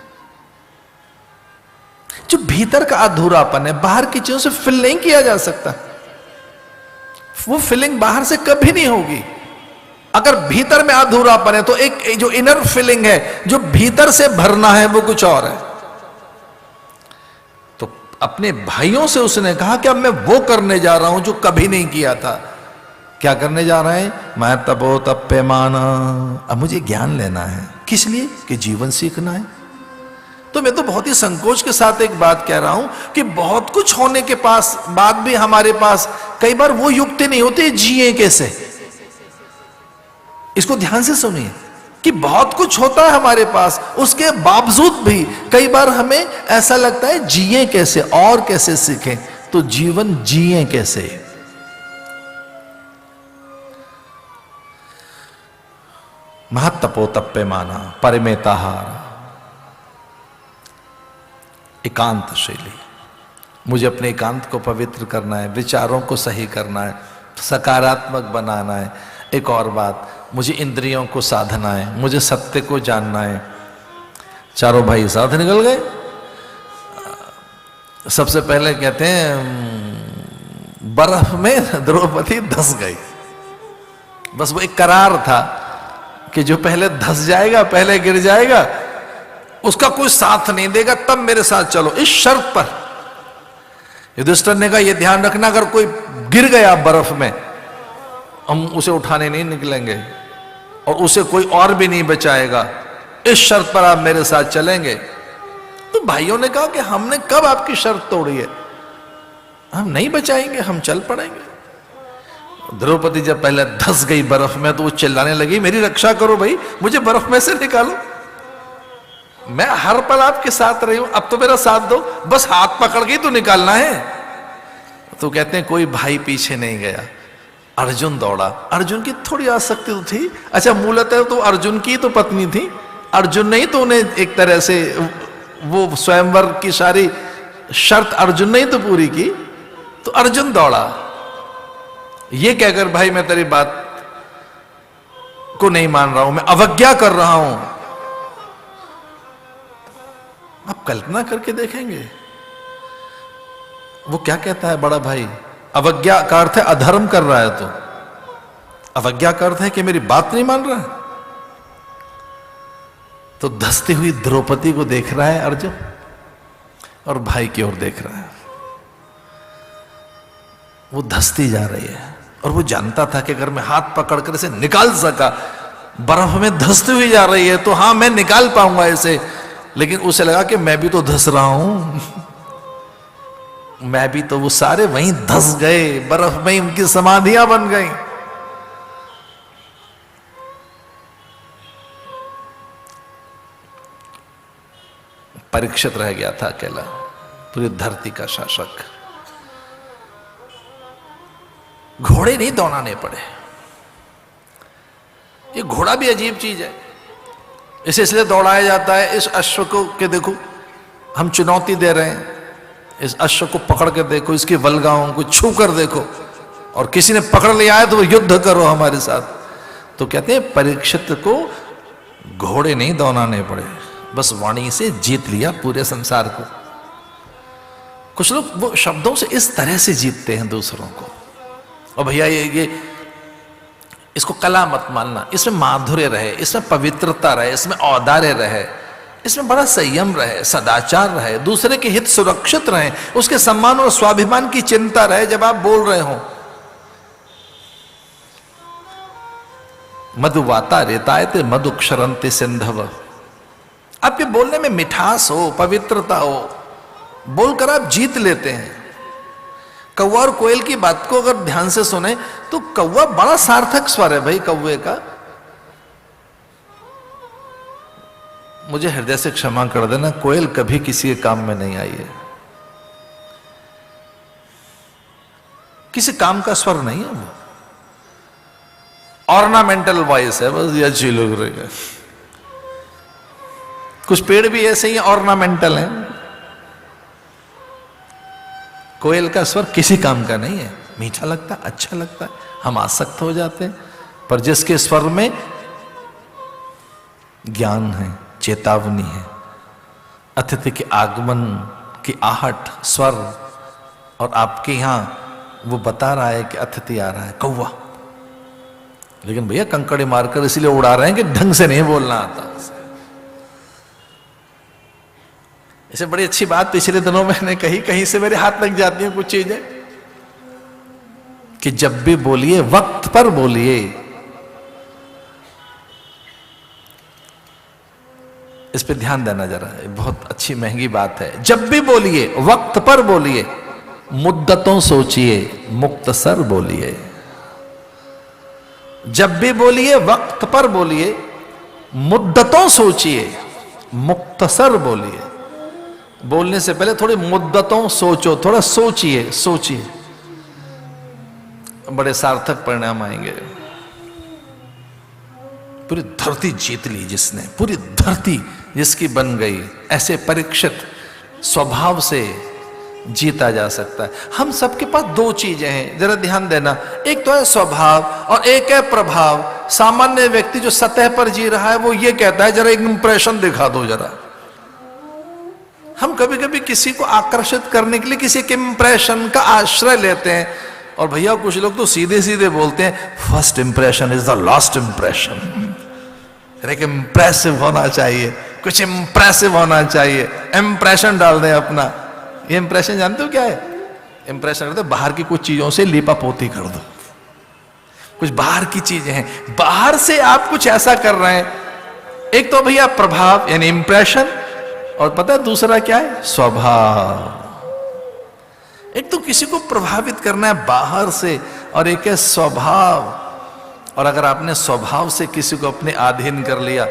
जो भीतर का अधूरापन है, बाहर की चीजों से फिल नहीं किया जा सकता। वो फिलिंग बाहर से कभी नहीं होगी। अगर भीतर में अधूरापन है तो एक जो इनर फिलिंग है, जो भीतर से भरना है, वो कुछ और है। तो अपने भाइयों से उसने कहा कि अब मैं वो करने जा रहा हूं जो कभी नहीं किया था। क्या करने जा रहे हैं? मैं तपो तप्यमान। अब मुझे ज्ञान लेना है, किस लिए? कि जीवन सीखना है। तो मैं तो बहुत ही संकोच के साथ एक बात कह रहा हूं कि बहुत कुछ होने के पास बाद भी हमारे पास कई बार वो युक्ति नहीं होती जिए कैसे। इसको ध्यान से सुनिए कि बहुत कुछ होता है हमारे पास, उसके बावजूद भी कई बार हमें ऐसा लगता है जिए कैसे और कैसे सीखें। तो जीवन जिए कैसे? महत्तपो तप्यमाना परिमेताहार, एकांतशीली। मुझे अपने एकांत को पवित्र करना है, विचारों को सही करना है, सकारात्मक बनाना है। एक और बात, मुझे इंद्रियों को साधना है, मुझे सत्य को जानना है। चारों भाई साथ निकल गए। सबसे पहले कहते हैं बर्फ में द्रौपदी धंस गई। बस वो एक करार था कि जो पहले धंस जाएगा, पहले गिर जाएगा, उसका कोई साथ नहीं देगा, तब मेरे साथ चलो, इस शर्त पर। युधिष्ठिर ने कहा यह ध्यान रखना, अगर कोई गिर गया बर्फ में, हम उसे उठाने नहीं निकलेंगे और उसे कोई और भी नहीं बचाएगा, इस शर्त पर आप मेरे साथ चलेंगे। तो भाइयों ने कहा कि हमने कब आपकी शर्त तोड़ी है, हम नहीं बचाएंगे, हम चल पड़ेंगे। द्रौपदी जब पहले धंस गई बर्फ में तो वो चिल्लाने लगी मेरी रक्षा करो भाई, मुझे बर्फ में से निकालो, मैं हर पल आपके साथ रही हूं, अब तो मेरा साथ दो, बस हाथ पकड़ के तो निकालना है। तो कहते हैं कोई भाई पीछे नहीं गया, अर्जुन दौड़ा। अर्जुन की थोड़ी आसक्ति तो थी, अच्छा मूलतः तो अर्जुन की तो पत्नी थी, अर्जुन ने ही तो उन्हें एक तरह से वो स्वयंवर की सारी शर्त अर्जुन ने ही तो पूरी की। तो अर्जुन दौड़ा ये कहकर भाई मैं तेरी बात को नहीं मान रहा हूं, मैं अवज्ञा कर रहा हूं। आप कल्पना करके देखेंगे वो क्या कहता है बड़ा भाई। अवज्ञा का अर्थ है अधर्म कर रहा है, तो अवज्ञा का अर्थ है कि मेरी बात नहीं मान रहा है। तो धंसती हुई द्रौपदी को देख रहा है अर्जुन और भाई की ओर देख रहा है। वो धंसती जा रही है और वो जानता था कि अगर मैं हाथ पकड़कर इसे निकाल सका, बर्फ में धंसती हुई जा रही है तो हां मैं निकाल पाऊंगा इसे, लेकिन उसे लगा कि मैं भी तो धंस रहा हूं, मैं भी तो, वो सारे वहीं धंस गए, बर्फ में उनकी समाधियां बन गई। परीक्षित रह गया था अकेला, पूरी धरती का शासक। घोड़े नहीं दौड़ाने पड़े। ये घोड़ा भी अजीब चीज है, इसे इसलिए दौड़ाया जाता है, इस अश्व को के देखो हम चुनौती दे रहे हैं, इस अश्व को पकड़ कर देखो, इसकी वल्गाओं को छू कर देखो, और किसी ने पकड़ लिया है तो वो युद्ध करो हमारे साथ। तो कहते हैं परीक्षित को घोड़े नहीं दौड़ाने पड़े, बस वाणी से जीत लिया पूरे संसार को। कुछ लोग वो शब्दों से इस तरह से जीतते हैं दूसरों को। और भैया ये इसको कला मत मानना, इसमें माधुर्य रहे, इसमें पवित्रता रहे, इसमें औदार्य रहे, इसमें बड़ा संयम रहे, सदाचार रहे, दूसरे के हित सुरक्षित रहे, उसके सम्मान और स्वाभिमान की चिंता रहे जब आप बोल रहे हो। मधुवाता रेतायते मधुक्षरंते सिंधव। आपके बोलने में मिठास हो, पवित्रता हो, बोलकर आप जीत लेते हैं। कौवा और कोयल की बात को अगर ध्यान से सुने तो कौवा बड़ा सार्थक स्वर है भाई कौवे का। मुझे हृदय से क्षमा कर देना, कोयल कभी किसी के काम में नहीं आई है, किसी काम का स्वर नहीं है, वो ऑर्नामेंटल वॉइस है, बस ये अच्छी लग रही है। कुछ पेड़ भी ऐसे ही ऑर्नामेंटल हैं, कोयल का स्वर किसी काम का नहीं है, मीठा लगता है, अच्छा लगता है, हम आसक्त हो जाते हैं। पर जिसके स्वर में ज्ञान है, चेतावनी है, अतिथि के आगमन की आहट, स्वर, और आपके यहां वो बता रहा है कि अतिथि आ रहा है, कौवा, लेकिन भैया कंकड़े मारकर इसलिए उड़ा रहे हैं कि ढंग से नहीं बोलना आता। इसे बड़ी अच्छी बात पिछले दिनों मैंने कही, कहीं से मेरे हाथ लग जाती हैं कुछ चीजें। कि जब भी बोलिए वक्त पर बोलिए। इस पे ध्यान देना जरा, बहुत अच्छी महंगी बात है। जब भी बोलिए वक्त पर बोलिए, मुद्दतों सोचिए, मुक्तसर बोलिए। जब भी बोलिए वक्त पर बोलिए, मुद्दतों सोचिए, मुक्तसर बोलिए। बोलने से पहले थोड़ी मुद्दतों सोचो, थोड़ा सोचिए, सोचिए, बड़े सार्थक परिणाम आएंगे। पूरी धरती जीत ली जिसने, पूरी धरती जिसकी बन गई, ऐसे परीक्षित स्वभाव से जीता जा सकता है। हम सबके पास दो चीजें हैं, जरा ध्यान देना। एक तो है स्वभाव और एक है प्रभाव। सामान्य व्यक्ति जो सतह पर जी रहा है वो ये कहता है जरा एक इंप्रेशन दिखा दो जरा। हम कभी कभी किसी को आकर्षित करने के लिए किसी के इंप्रेशन का आश्रय लेते हैं, और भैया कुछ लोग तो सीधे सीधे बोलते हैं first impression is the last impression. एक इंप्रेसिव होना चाहिए, कुछ इंप्रेसिव होना चाहिए, इंप्रेशन डाल दें अपना। ये इंप्रेशन जानते हो क्या है? इंप्रेशन करते बाहर की कुछ चीजों से लीपापोती कर दो, कुछ बाहर की चीजें हैं, बाहर से आप कुछ ऐसा कर रहे हैं। एक तो भैया प्रभाव यानी इंप्रेशन, और पता है दूसरा क्या है? स्वभाव। एक तो किसी को प्रभावित करना है बाहर से, और एक है स्वभाव। और अगर आपने स्वभाव से किसी को अपने अधीन कर लिया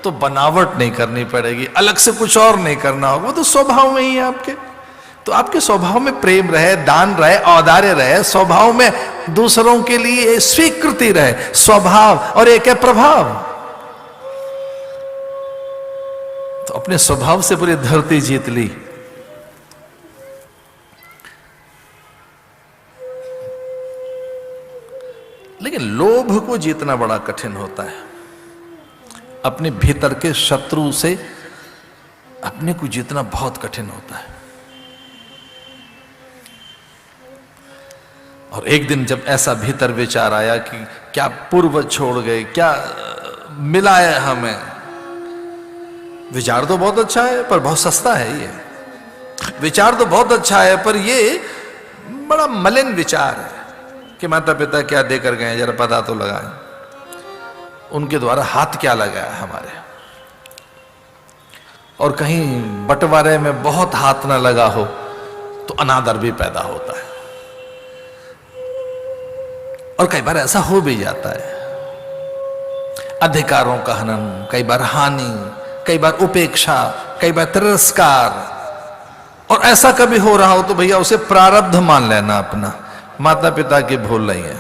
तो बनावट नहीं करनी पड़ेगी, अलग से कुछ और नहीं करना होगा, वो तो स्वभाव में ही है आपके। तो आपके स्वभाव में प्रेम रहे, दान रहे, औदार्य रहे, स्वभाव में दूसरों के लिए स्वीकृति रहे, स्वभाव, और एक है प्रभाव। तो अपने स्वभाव से पूरी धरती जीत ली। लेकिन लोभ को जीतना बड़ा कठिन होता है। अपने भीतर के शत्रु से अपने को जीतना बहुत कठिन होता है। और एक दिन जब ऐसा भीतर विचार आया कि क्या पूर्व छोड़ गए, क्या मिला है हमें। विचार तो बहुत अच्छा है पर बहुत सस्ता है। ये विचार तो बहुत अच्छा है पर ये बड़ा मलिन विचार है कि माता पिता क्या देकर गए, जरा पता तो लगाएं, उनके द्वारा हाथ क्या लगा है हमारे, और कहीं बंटवारे में बहुत हाथ ना लगा हो तो अनादर भी पैदा होता है। और कई बार ऐसा हो भी जाता है, अधिकारों का हनन, कई बार हानि, कई बार उपेक्षा, कई बार तिरस्कार। और ऐसा कभी हो रहा हो तो भैया उसे प्रारब्ध मान लेना अपना, माता पिता की भूल नहीं है।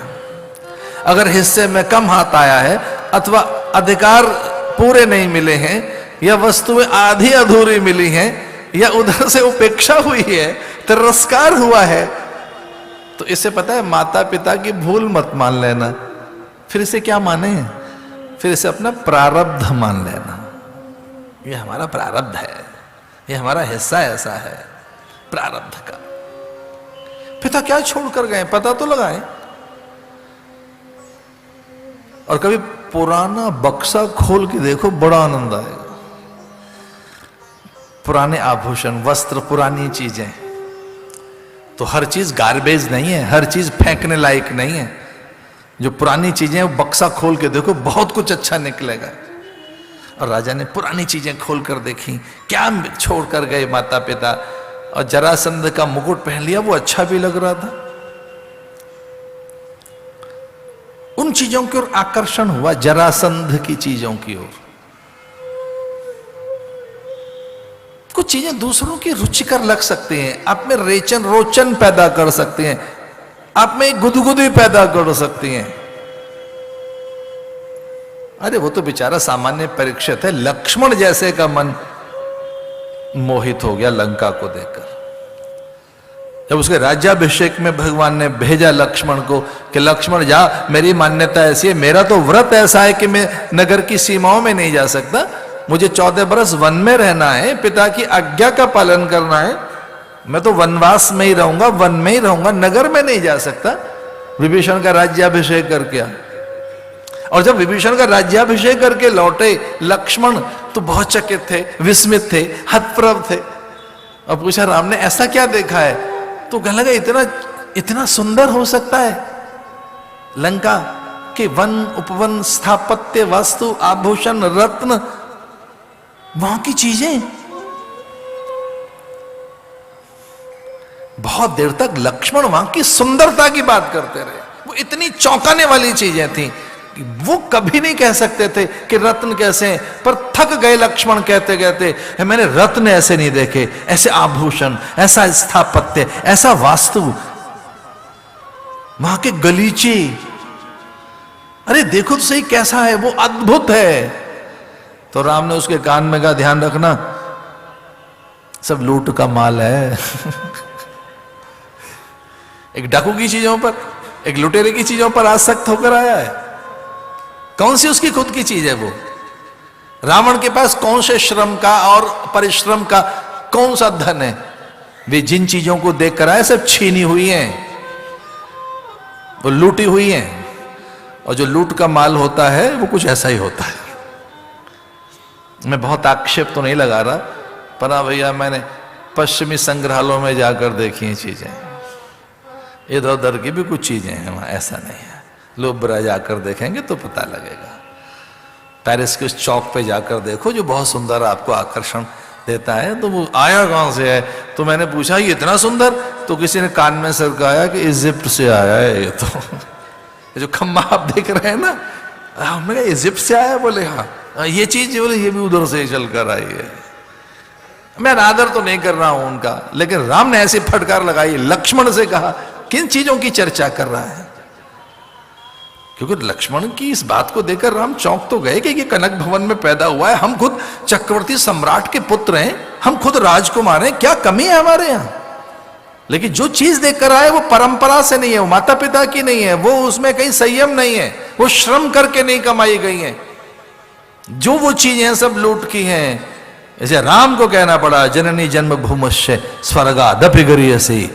अगर हिस्से में कम हाथ आया है अथवा अधिकार पूरे नहीं मिले हैं, या वस्तुएं आधी अधूरी मिली हैं, या उधर से उपेक्षा हुई है, तिरस्कार हुआ है, तो इससे पता है माता पिता की भूल मत मान लेना। फिर इसे क्या माने? फिर इसे अपना प्रारब्ध मान लेना। ये हमारा प्रारब्ध है, ये हमारा हिस्सा ऐसा है प्रारब्ध का। पिता क्या छोड़कर गए पता तो लगाएं। और कभी पुराना बक्सा खोल के देखो, बड़ा आनंद आएगा। पुराने आभूषण, वस्त्र, पुरानी चीजें, तो हर चीज गार्बेज नहीं है, हर चीज फेंकने लायक नहीं है। जो पुरानी चीजें वो बक्सा खोल के देखो, बहुत कुछ अच्छा निकलेगा। और राजा ने पुरानी चीजें खोलकर देखी, क्या छोड़कर गए माता पिता। और जरासंध का मुकुट पहन लिया, वो अच्छा भी लग रहा था। उन चीजों की ओर आकर्षण हुआ, जरासंध की चीजों की ओर। कुछ चीजें दूसरों की रुचिकर लग सकती हैं, आप में रोचन पैदा कर सकती हैं, आप में गुदगुदी पैदा कर सकती हैं। अरे वो तो बेचारा सामान्य परीक्षित है, लक्ष्मण जैसे का मन मोहित हो गया लंका को देखकर। जब उसके राज्याभिषेक में भगवान ने भेजा लक्ष्मण को कि लक्ष्मण जा, मेरी मान्यता ऐसी है, मेरा तो व्रत ऐसा है कि मैं नगर की सीमाओं में नहीं जा सकता, मुझे 14 बरस वन में रहना है, पिता की आज्ञा का पालन करना है, मैं तो वनवास में ही रहूंगा, वन में ही रहूंगा, नगर में नहीं जा सकता। विभीषण का राज्याभिषेक करके आ। और जब विभीषण का राज्याभिषेक करके लौटे लक्ष्मण तो बहुत चकित थे, विस्मित थे, हतप्रभ थे। और पूछा राम ने ऐसा क्या देखा है? तो कहने लगा इतना इतना सुंदर हो सकता है, लंका के वन उपवन स्थापत्य वास्तु आभूषण रत्न वहां की चीजें बहुत देर तक लक्ष्मण वहां की सुंदरता की बात करते रहे। वो इतनी चौंकाने वाली चीजें थी कि वो कभी नहीं कह सकते थे कि रत्न कैसे हैं, पर थक गए लक्ष्मण कहते कहते, मैंने रत्न ऐसे नहीं देखे, ऐसे आभूषण, ऐसा स्थापत्य, ऐसा वास्तु, वहां के गलीचे, अरे देखो तो सही कैसा है, वो अद्भुत है। तो राम ने उसके कान में कहा, ध्यान रखना सब लूट का माल है। एक डाकू की चीजों पर, एक लुटेरे की चीजों पर आसक्त होकर आया है। कौन सी उसकी खुद की चीज है वो? रावण के पास कौन से श्रम का और परिश्रम का कौन सा धन है? वे जिन चीजों को देख कर आए सब छीनी हुई हैं, वो लूटी हुई हैं। और जो लूट का माल होता है वो कुछ ऐसा ही होता है। मैं बहुत आक्षेप तो नहीं लगा रहा, पर हाँ भैया मैंने पश्चिमी संग्रहालयों में जाकर देखी हैं चीजें, इधर उधर की भी कुछ चीजें हैं वहां, ऐसा नहीं है। लोब्रा जाकर देखेंगे तो पता लगेगा। पेरिस के उस चौक पे जाकर देखो जो बहुत सुंदर आपको आकर्षण देता है। तो वो आया कहां से है? तो मैंने पूछा ये इतना सुंदर? तो किसी ने कान में सरकाया कि इजिप्ट से आया है ये तो। जो खम्बा आप देख रहे हैं ना, हमने कहा इजिप्ट से आया? बोले हाँ। ये चीज बोले ये भी उधर से चल कर आई है। मैं अनादर तो नहीं कर रहा हूं उनका, लेकिन राम ने ऐसी फटकार लगाई, लक्ष्मण से कहा किन चीजों की चर्चा कर रहा है? क्योंकि लक्ष्मण की इस बात को देखकर राम चौंक तो गए कि ये कनक भवन में पैदा हुआ है, हम खुद चक्रवर्ती सम्राट के पुत्र हैं, हम खुद राजकुमार हैं, क्या कमी है हमारे यहां? लेकिन जो चीज देखकर आए वो परंपरा से नहीं है, वो माता पिता की नहीं है, वो उसमें कहीं संयम नहीं है, वो श्रम करके नहीं कमाई गई है। जो वो चीजें हैं सब लूट की हैं। ऐसे राम को कहना पड़ा जननी जन्म भूमश्य स्वर्गादपि गरीयसी।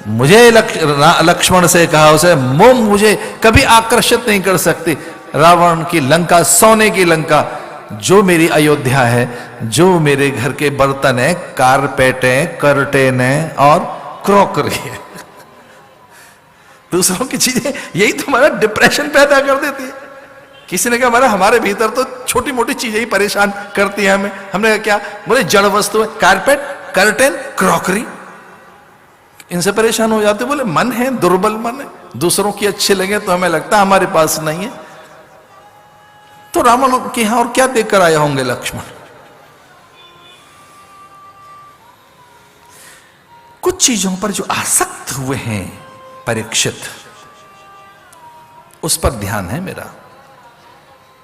मुझे लक्ष्मण से कहा उसे मोह मुझे कभी आकर्षित नहीं कर सकती। रावण की लंका सोने की लंका, जो मेरी अयोध्या है, जो मेरे घर के बर्तन है, कारपेट है, कर्टेन है और क्रॉकरी है, दूसरों की चीजें, यही तुम्हारा डिप्रेशन पैदा कर देती है। किसी ने कहा हमारे भीतर तो छोटी मोटी चीजें ही परेशान करती है हमें। हमने कहा क्या? बोले जड़ वस्तु है, कारपेट, कर्टेन, क्रॉकरी, इनसे परेशान हो जाते। बोले मन है, दुर्बल मन है, दूसरों की अच्छे लगे तो हमें लगता है हमारे पास नहीं है। तो रावण के यहां और क्या देखकर आए होंगे लक्ष्मण? कुछ चीजों पर जो आसक्त हुए हैं परीक्षित, उस पर ध्यान है मेरा,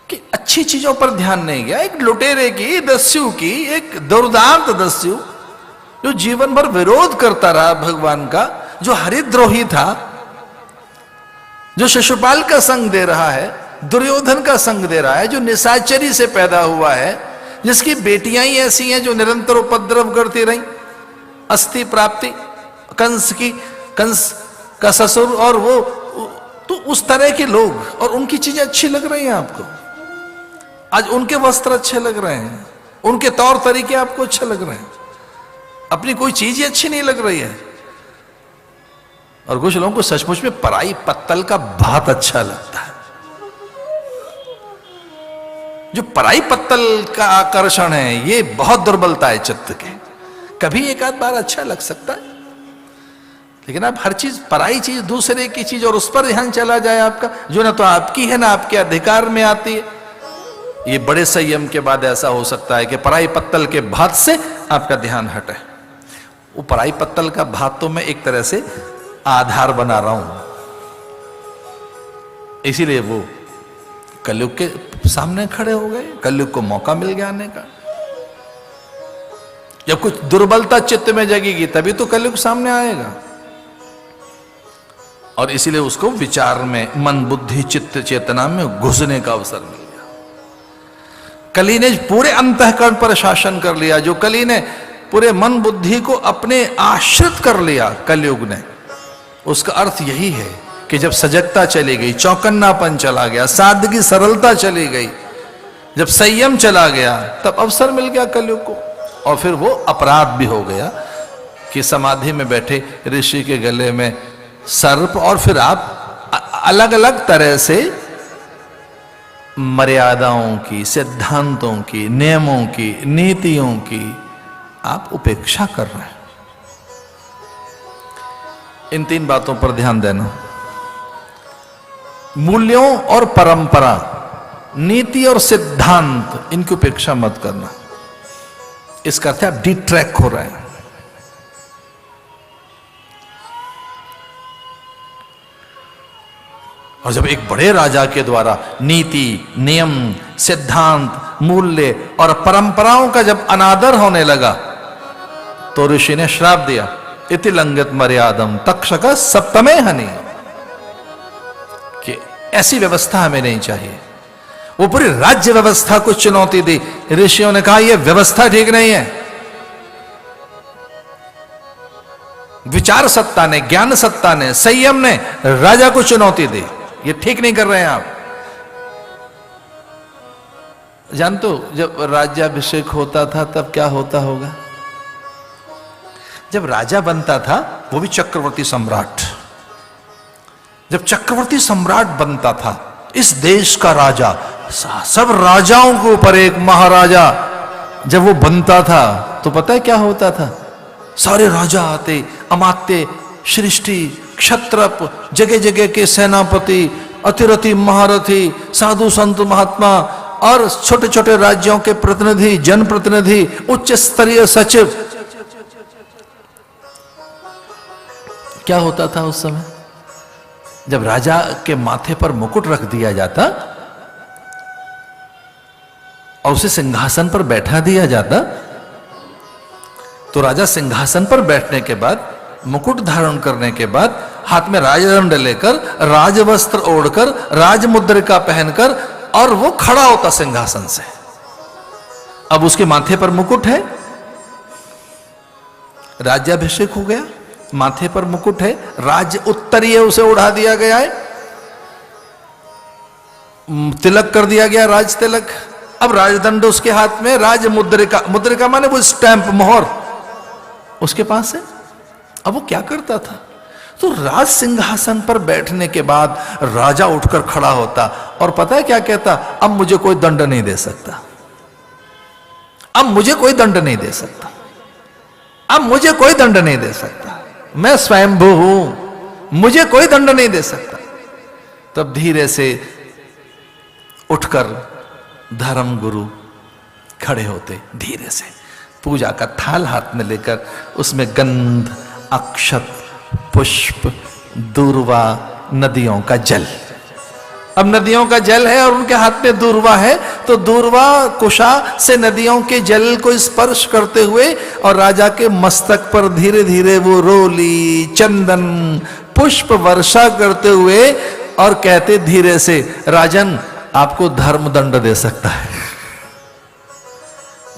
कि अच्छी चीजों पर ध्यान नहीं गया। एक लुटेरे की, दस्यु की, एक दुर्दांत दस्यु जो जीवन भर विरोध करता रहा भगवान का, जो हरिद्रोही था, जो शिशुपाल का संग दे रहा है, दुर्योधन का संग दे रहा है, जो निशाचरी से पैदा हुआ है, जिसकी बेटियां ही ऐसी हैं जो निरंतर उपद्रव करती रही, अस्थि प्राप्ति, कंस का ससुर और वो, तो उस तरह के लोग, और उनकी चीजें अच्छी लग रही हैं आपको, आज उनके वस्त्र अच्छे लग रहे हैं, उनके तौर तरीके आपको अच्छे लग रहे हैं, अपनी कोई चीज ही अच्छी नहीं लग रही है। और कुछ लोगों को सचमुच में पराई पत्तल का बहुत अच्छा लगता है। जो पराई पत्तल का आकर्षण है ये बहुत दुर्बलता है चित्त के। कभी एक आध बार अच्छा लग सकता है, लेकिन आप हर चीज, पराई चीज, दूसरे की चीज और उस पर ध्यान चला जाए आपका, जो ना तो आपकी है ना आपके अधिकार में आती है। ये बड़े संयम के बाद ऐसा हो सकता है कि पराई पत्तल के भात से आपका ध्यान हटे। वो पराई पत्तल का भात तो मैं एक तरह से आधार बना रहा हूं, इसीलिए वो कलयुग के सामने खड़े हो गए, कलयुग को मौका मिल गया आने का। जब कुछ दुर्बलता चित्त में जगेगी तभी तो कलयुग सामने आएगा, और इसीलिए उसको विचार में, मन बुद्धि चित्त चेतना में घुसने का अवसर मिल गया। कली ने पूरे अंतःकरण पर शासन कर लिया, जो कली ने पूरे मन बुद्धि को अपने आश्रित कर लिया कलयुग ने। उसका अर्थ यही है कि जब सजगता चली गई, चौकन्नापन चला गया, सादगी सरलता चली गई, जब संयम चला गया, तब अवसर मिल गया कलयुग को। और फिर वो अपराध भी हो गया कि समाधि में बैठे ऋषि के गले में सर्प, और फिर आप अलग अलग तरह से मर्यादाओं की, सिद्धांतों की, नियमों की, नीतियों की आप उपेक्षा कर रहे हैं। इन 3 बातों पर ध्यान देना। मूल्यों और परंपरा, नीति और सिद्धांत, इनकी उपेक्षा मत करना। इसका अर्थ है आप डिट्रैक हो रहे हैं। और जब एक बड़े राजा के द्वारा नीति, नियम, सिद्धांत, मूल्य और परंपराओं का जब अनादर होने लगा तो ऋषि ने श्राप दिया, इति लंघित मर्यादम तक्षक सप्तमे हनि, कि ऐसी व्यवस्था हमें नहीं चाहिए। वो पूरी राज्य व्यवस्था को चुनौती दी। ऋषियों ने कहा यह व्यवस्था ठीक नहीं है। विचार सत्ता ने, ज्ञान सत्ता ने, संयम ने राजा को चुनौती दी, ये ठीक नहीं कर रहे हैं आप। जानते हो जब राज्याभिषेक होता था तब क्या होता होगा? जब राजा बनता था, वो भी चक्रवर्ती सम्राट, जब चक्रवर्ती सम्राट बनता था, इस देश का राजा, सब राजाओं के ऊपर एक महाराजा जब वो बनता था तो पता है क्या होता था? सारे राजा आते, अमात्य, सृष्टि, क्षत्रप, जगह जगह के सेनापति, अतिरथी, महारथी, साधु संत महात्मा और छोटे छोटे राज्यों के प्रतिनिधि, जनप्रतिनिधि, उच्च स्तरीय सचिव। क्या होता था उस समय? जब राजा के माथे पर मुकुट रख दिया जाता और उसे सिंहासन पर बैठा दिया जाता, तो राजा सिंहासन पर बैठने के बाद, मुकुट धारण करने के बाद, हाथ में राजदंड लेकर, राजवस्त्र ओढ़कर, राजमुद्रिका पहनकर, और वो खड़ा होता सिंहासन से। अब उसके माथे पर मुकुट है, राज्याभिषेक हो गया, माथे पर मुकुट है, राज उत्तरीय उसे उड़ा दिया गया है, तिलक कर दिया गया, राज तिलक। अब राजदंड उसके हाथ में, राज मुद्रिका, मुद्रिका माने वो स्टैंप, मोहर उसके पास है। अब वो क्या करता था? तो राज सिंहासन पर बैठने के बाद राजा उठकर खड़ा होता और पता है क्या कहता? अब मुझे कोई दंड नहीं दे सकता, अब मुझे कोई दंड नहीं दे सकता, अब मुझे कोई दंड नहीं दे सकता, मैं स्वयंभू हूं, मुझे कोई दंड नहीं दे सकता। तब धीरे से उठकर धर्मगुरु खड़े होते, धीरे से पूजा का थाल हाथ में लेकर, उसमें गंध, अक्षत, पुष्प, दूर्वा, नदियों का जल। अब नदियों का जल है और उनके हाथ में दूर्वा है, तो दूर्वा कुशा से नदियों के जल को स्पर्श करते हुए और राजा के मस्तक पर धीरे धीरे वो रोली, चंदन, पुष्प वर्षा करते हुए और कहते धीरे से, राजन आपको धर्म दंड दे सकता है,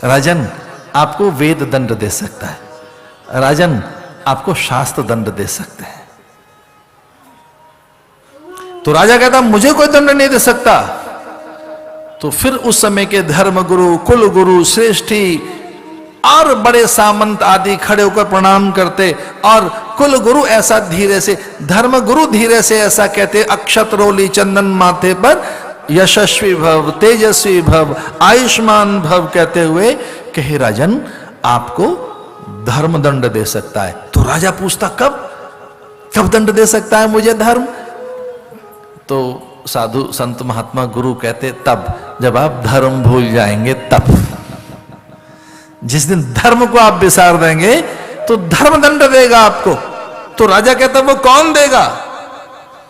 राजन आपको वेद दंड दे सकता है, राजन आपको शास्त्र दंड दे सकते हैं। तो राजा कहता मुझे कोई दंड नहीं दे सकता। तो फिर उस समय के धर्मगुरु, कुल गुरु, श्रेष्ठी और बड़े सामंत आदि खड़े होकर प्रणाम करते और कुल गुरु ऐसा धीरे से, धर्मगुरु धीरे से ऐसा कहते, अक्षत रोली चंदन माथे पर, यशस्वी भव, तेजस्वी भव, आयुष्मान भव कहते हुए कहे राजन आपको धर्म दंड दे सकता है। तो राजा पूछता कब दंड दे सकता है मुझे धर्म? तो साधु संत महात्मा गुरु कहते तब जब आप धर्म भूल जाएंगे, तब जिस दिन धर्म को आप विसार देंगे तो धर्म दंड देगा आपको। तो राजा कहता वो कौन देगा?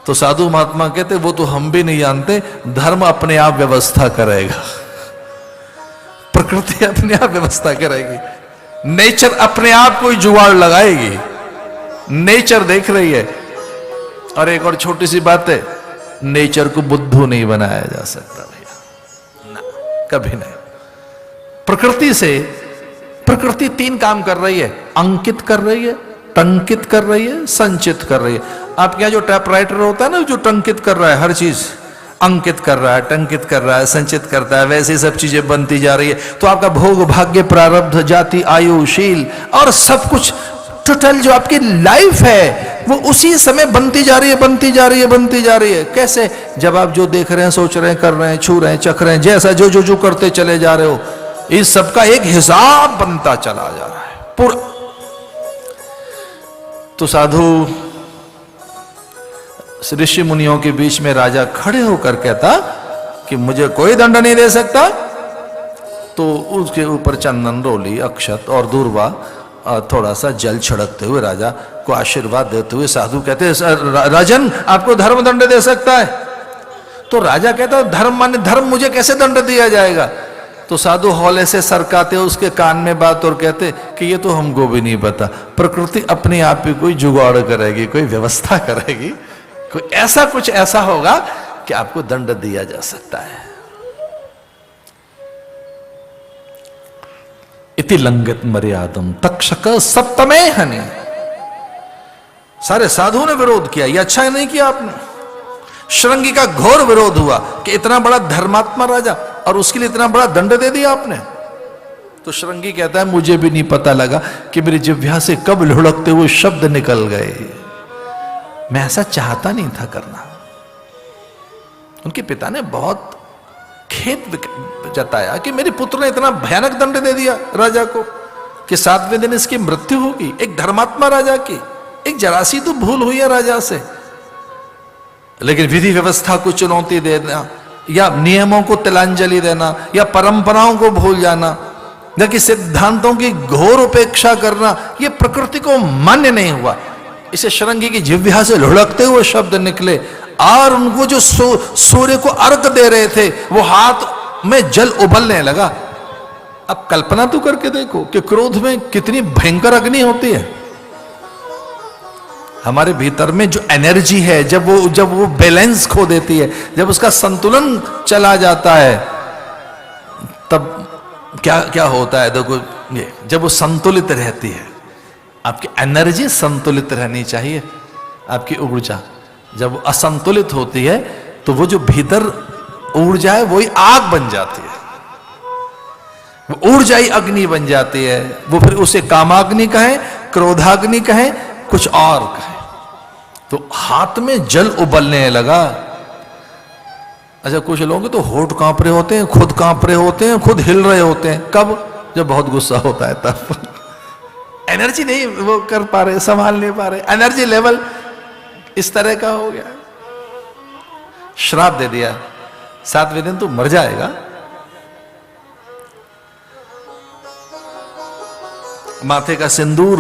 तो साधु महात्मा कहते वो तो हम भी नहीं जानते, धर्म अपने आप व्यवस्था करेगा, प्रकृति अपने आप व्यवस्था करेगी, नेचर अपने आप कोई जुगाड़ लगाएगी, नेचर देख रही है। और एक और छोटी सी बात है, नेचर को बुद्धू नहीं बनाया जा सकता भैया, ना, कभी नहीं। प्रकृति 3 काम कर रही है, अंकित कर रही है, टंकित कर रही है, संचित कर रही है। आपके यहाँ जो टाइपराइटर होता है ना, जो टंकित कर रहा है, हर चीज अंकित कर रहा है, टंकित कर रहा है, संचित करता है, वैसे सब चीजें बनती जा रही है। तो आपका भोग, भाग्य, प्रारब्ध, जाति, आयु, शील और सब कुछ टोटल जो आपकी लाइफ है वो उसी समय बनती जा रही है, बनती जा रही है, बनती जा रही है। कैसे? जब आप जो देख रहे हैं, सोच रहे हैं, कर रहे हैं, छू रहे हैं, चख रहे हैं, जैसा जो जो जो करते चले जा रहे हो, इस सब का एक हिसाब बनता चला जा रहा है पूरा। तो साधु ऋषि मुनियों के बीच में राजा खड़े होकर कहता कि मुझे कोई दंड नहीं दे सकता। तो उसके ऊपर चंदन, रोली, अक्षत और दूर्वा, थोड़ा सा जल छिड़कते हुए राजा को आशीर्वाद देते हुए साधु कहते हैं, राजन आपको धर्म दंड दे सकता है। तो राजा कहता धर्म माने धर्म, मुझे कैसे दंड दिया जाएगा? तो साधु हौले से सरकाते उसके कान में बात और कहते कि ये तो हमको भी नहीं पता, प्रकृति अपने आप ही कोई जुगाड़ करेगी, कोई व्यवस्था करेगी, कोई ऐसा कुछ ऐसा होगा कि आपको दंड दिया जा सकता है। इति लंघित मर्यादम तक्षक सप्तमे हनि। सारे साधुओं ने विरोध किया, ये अच्छा नहीं किया आपने। शृंगी का घोर विरोध हुआ कि इतना बड़ा धर्मात्मा राजा और उसके लिए इतना बड़ा दंड दे दिया आपने। तो शृंगी कहता है मुझे भी नहीं पता लगा कि मेरी जिह्वा से कब लुढ़कते हुए शब्द निकल गए, मैं ऐसा चाहता नहीं था करना। उनके पिता ने बहुत खेद जताया कि मेरे पुत्र ने इतना भयानक दंड दे दिया राजा को कि 7वें दिन इसकी मृत्यु होगी। एक धर्मात्मा राजा की एक जरा सी तो भूल हुई है राजा से, लेकिन विधि व्यवस्था को चुनौती देना या नियमों को तिलांजलि देना या परंपराओं को भूल जाना या कि सिद्धांतों की घोर उपेक्षा करना, यह प्रकृति को मान्य नहीं हुआ। इसे शृंगी की जिह्वा से लुढ़कते हुए शब्द निकले और उनको जो सूर्य को अर्घ दे रहे थे वो हाथ में जल उबलने लगा। अब कल्पना तो करके देखो कि क्रोध में कितनी भयंकर अग्नि होती है। हमारे भीतर में जो एनर्जी है, जब वो बैलेंस खो देती है, जब उसका संतुलन चला जाता है, तब क्या क्या होता है देखो। ये जब वो संतुलित रहती है, आपकी एनर्जी संतुलित रहनी चाहिए, आपकी ऊर्जा जब वो असंतुलित होती है तो वो जो भीतर ऊर्जा है वही आग बन जाती है, वो ऊर्जा ही अग्नि बन जाती है। वो फिर उसे कामाग्नि कहें, क्रोधाग्नि कहें, कुछ और कहें। तो हाथ में जल उबलने लगा। अच्छा, कुछ लोग तो होठ कांप रहे होते हैं, खुद कांप रहे होते हैं, खुद हिल रहे होते हैं। कब? जब बहुत गुस्सा होता है तब। एनर्जी नहीं वो कर पा रहे, संभाल नहीं पा रहे, एनर्जी लेवल इस तरह का हो गया। श्राप दे दिया, 7वें दिन तो मर जाएगा। माथे का सिंदूर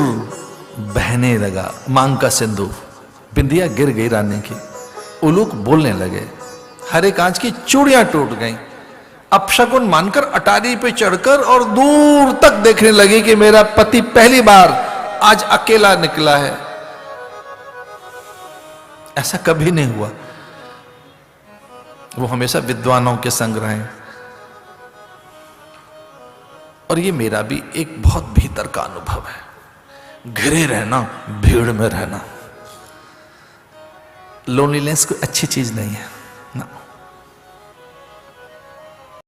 बहने लगा, मांग का सिंदूर, बिंदिया गिर गई रानी की, उलूक बोलने लगे, हरे कांच की चूड़ियां टूट गईं। अपशकुन मानकर अटारी पे चढ़कर और दूर तक देखने लगी कि मेरा पति पहली बार आज अकेला निकला है। ऐसा कभी नहीं हुआ। वो हमेशा विद्वानों के संग रहे और ये मेरा भी एक बहुत भीतर का अनुभव है। घिरे रहना, भीड़ में रहना, लोनलीनेस कोई अच्छी चीज नहीं है ना।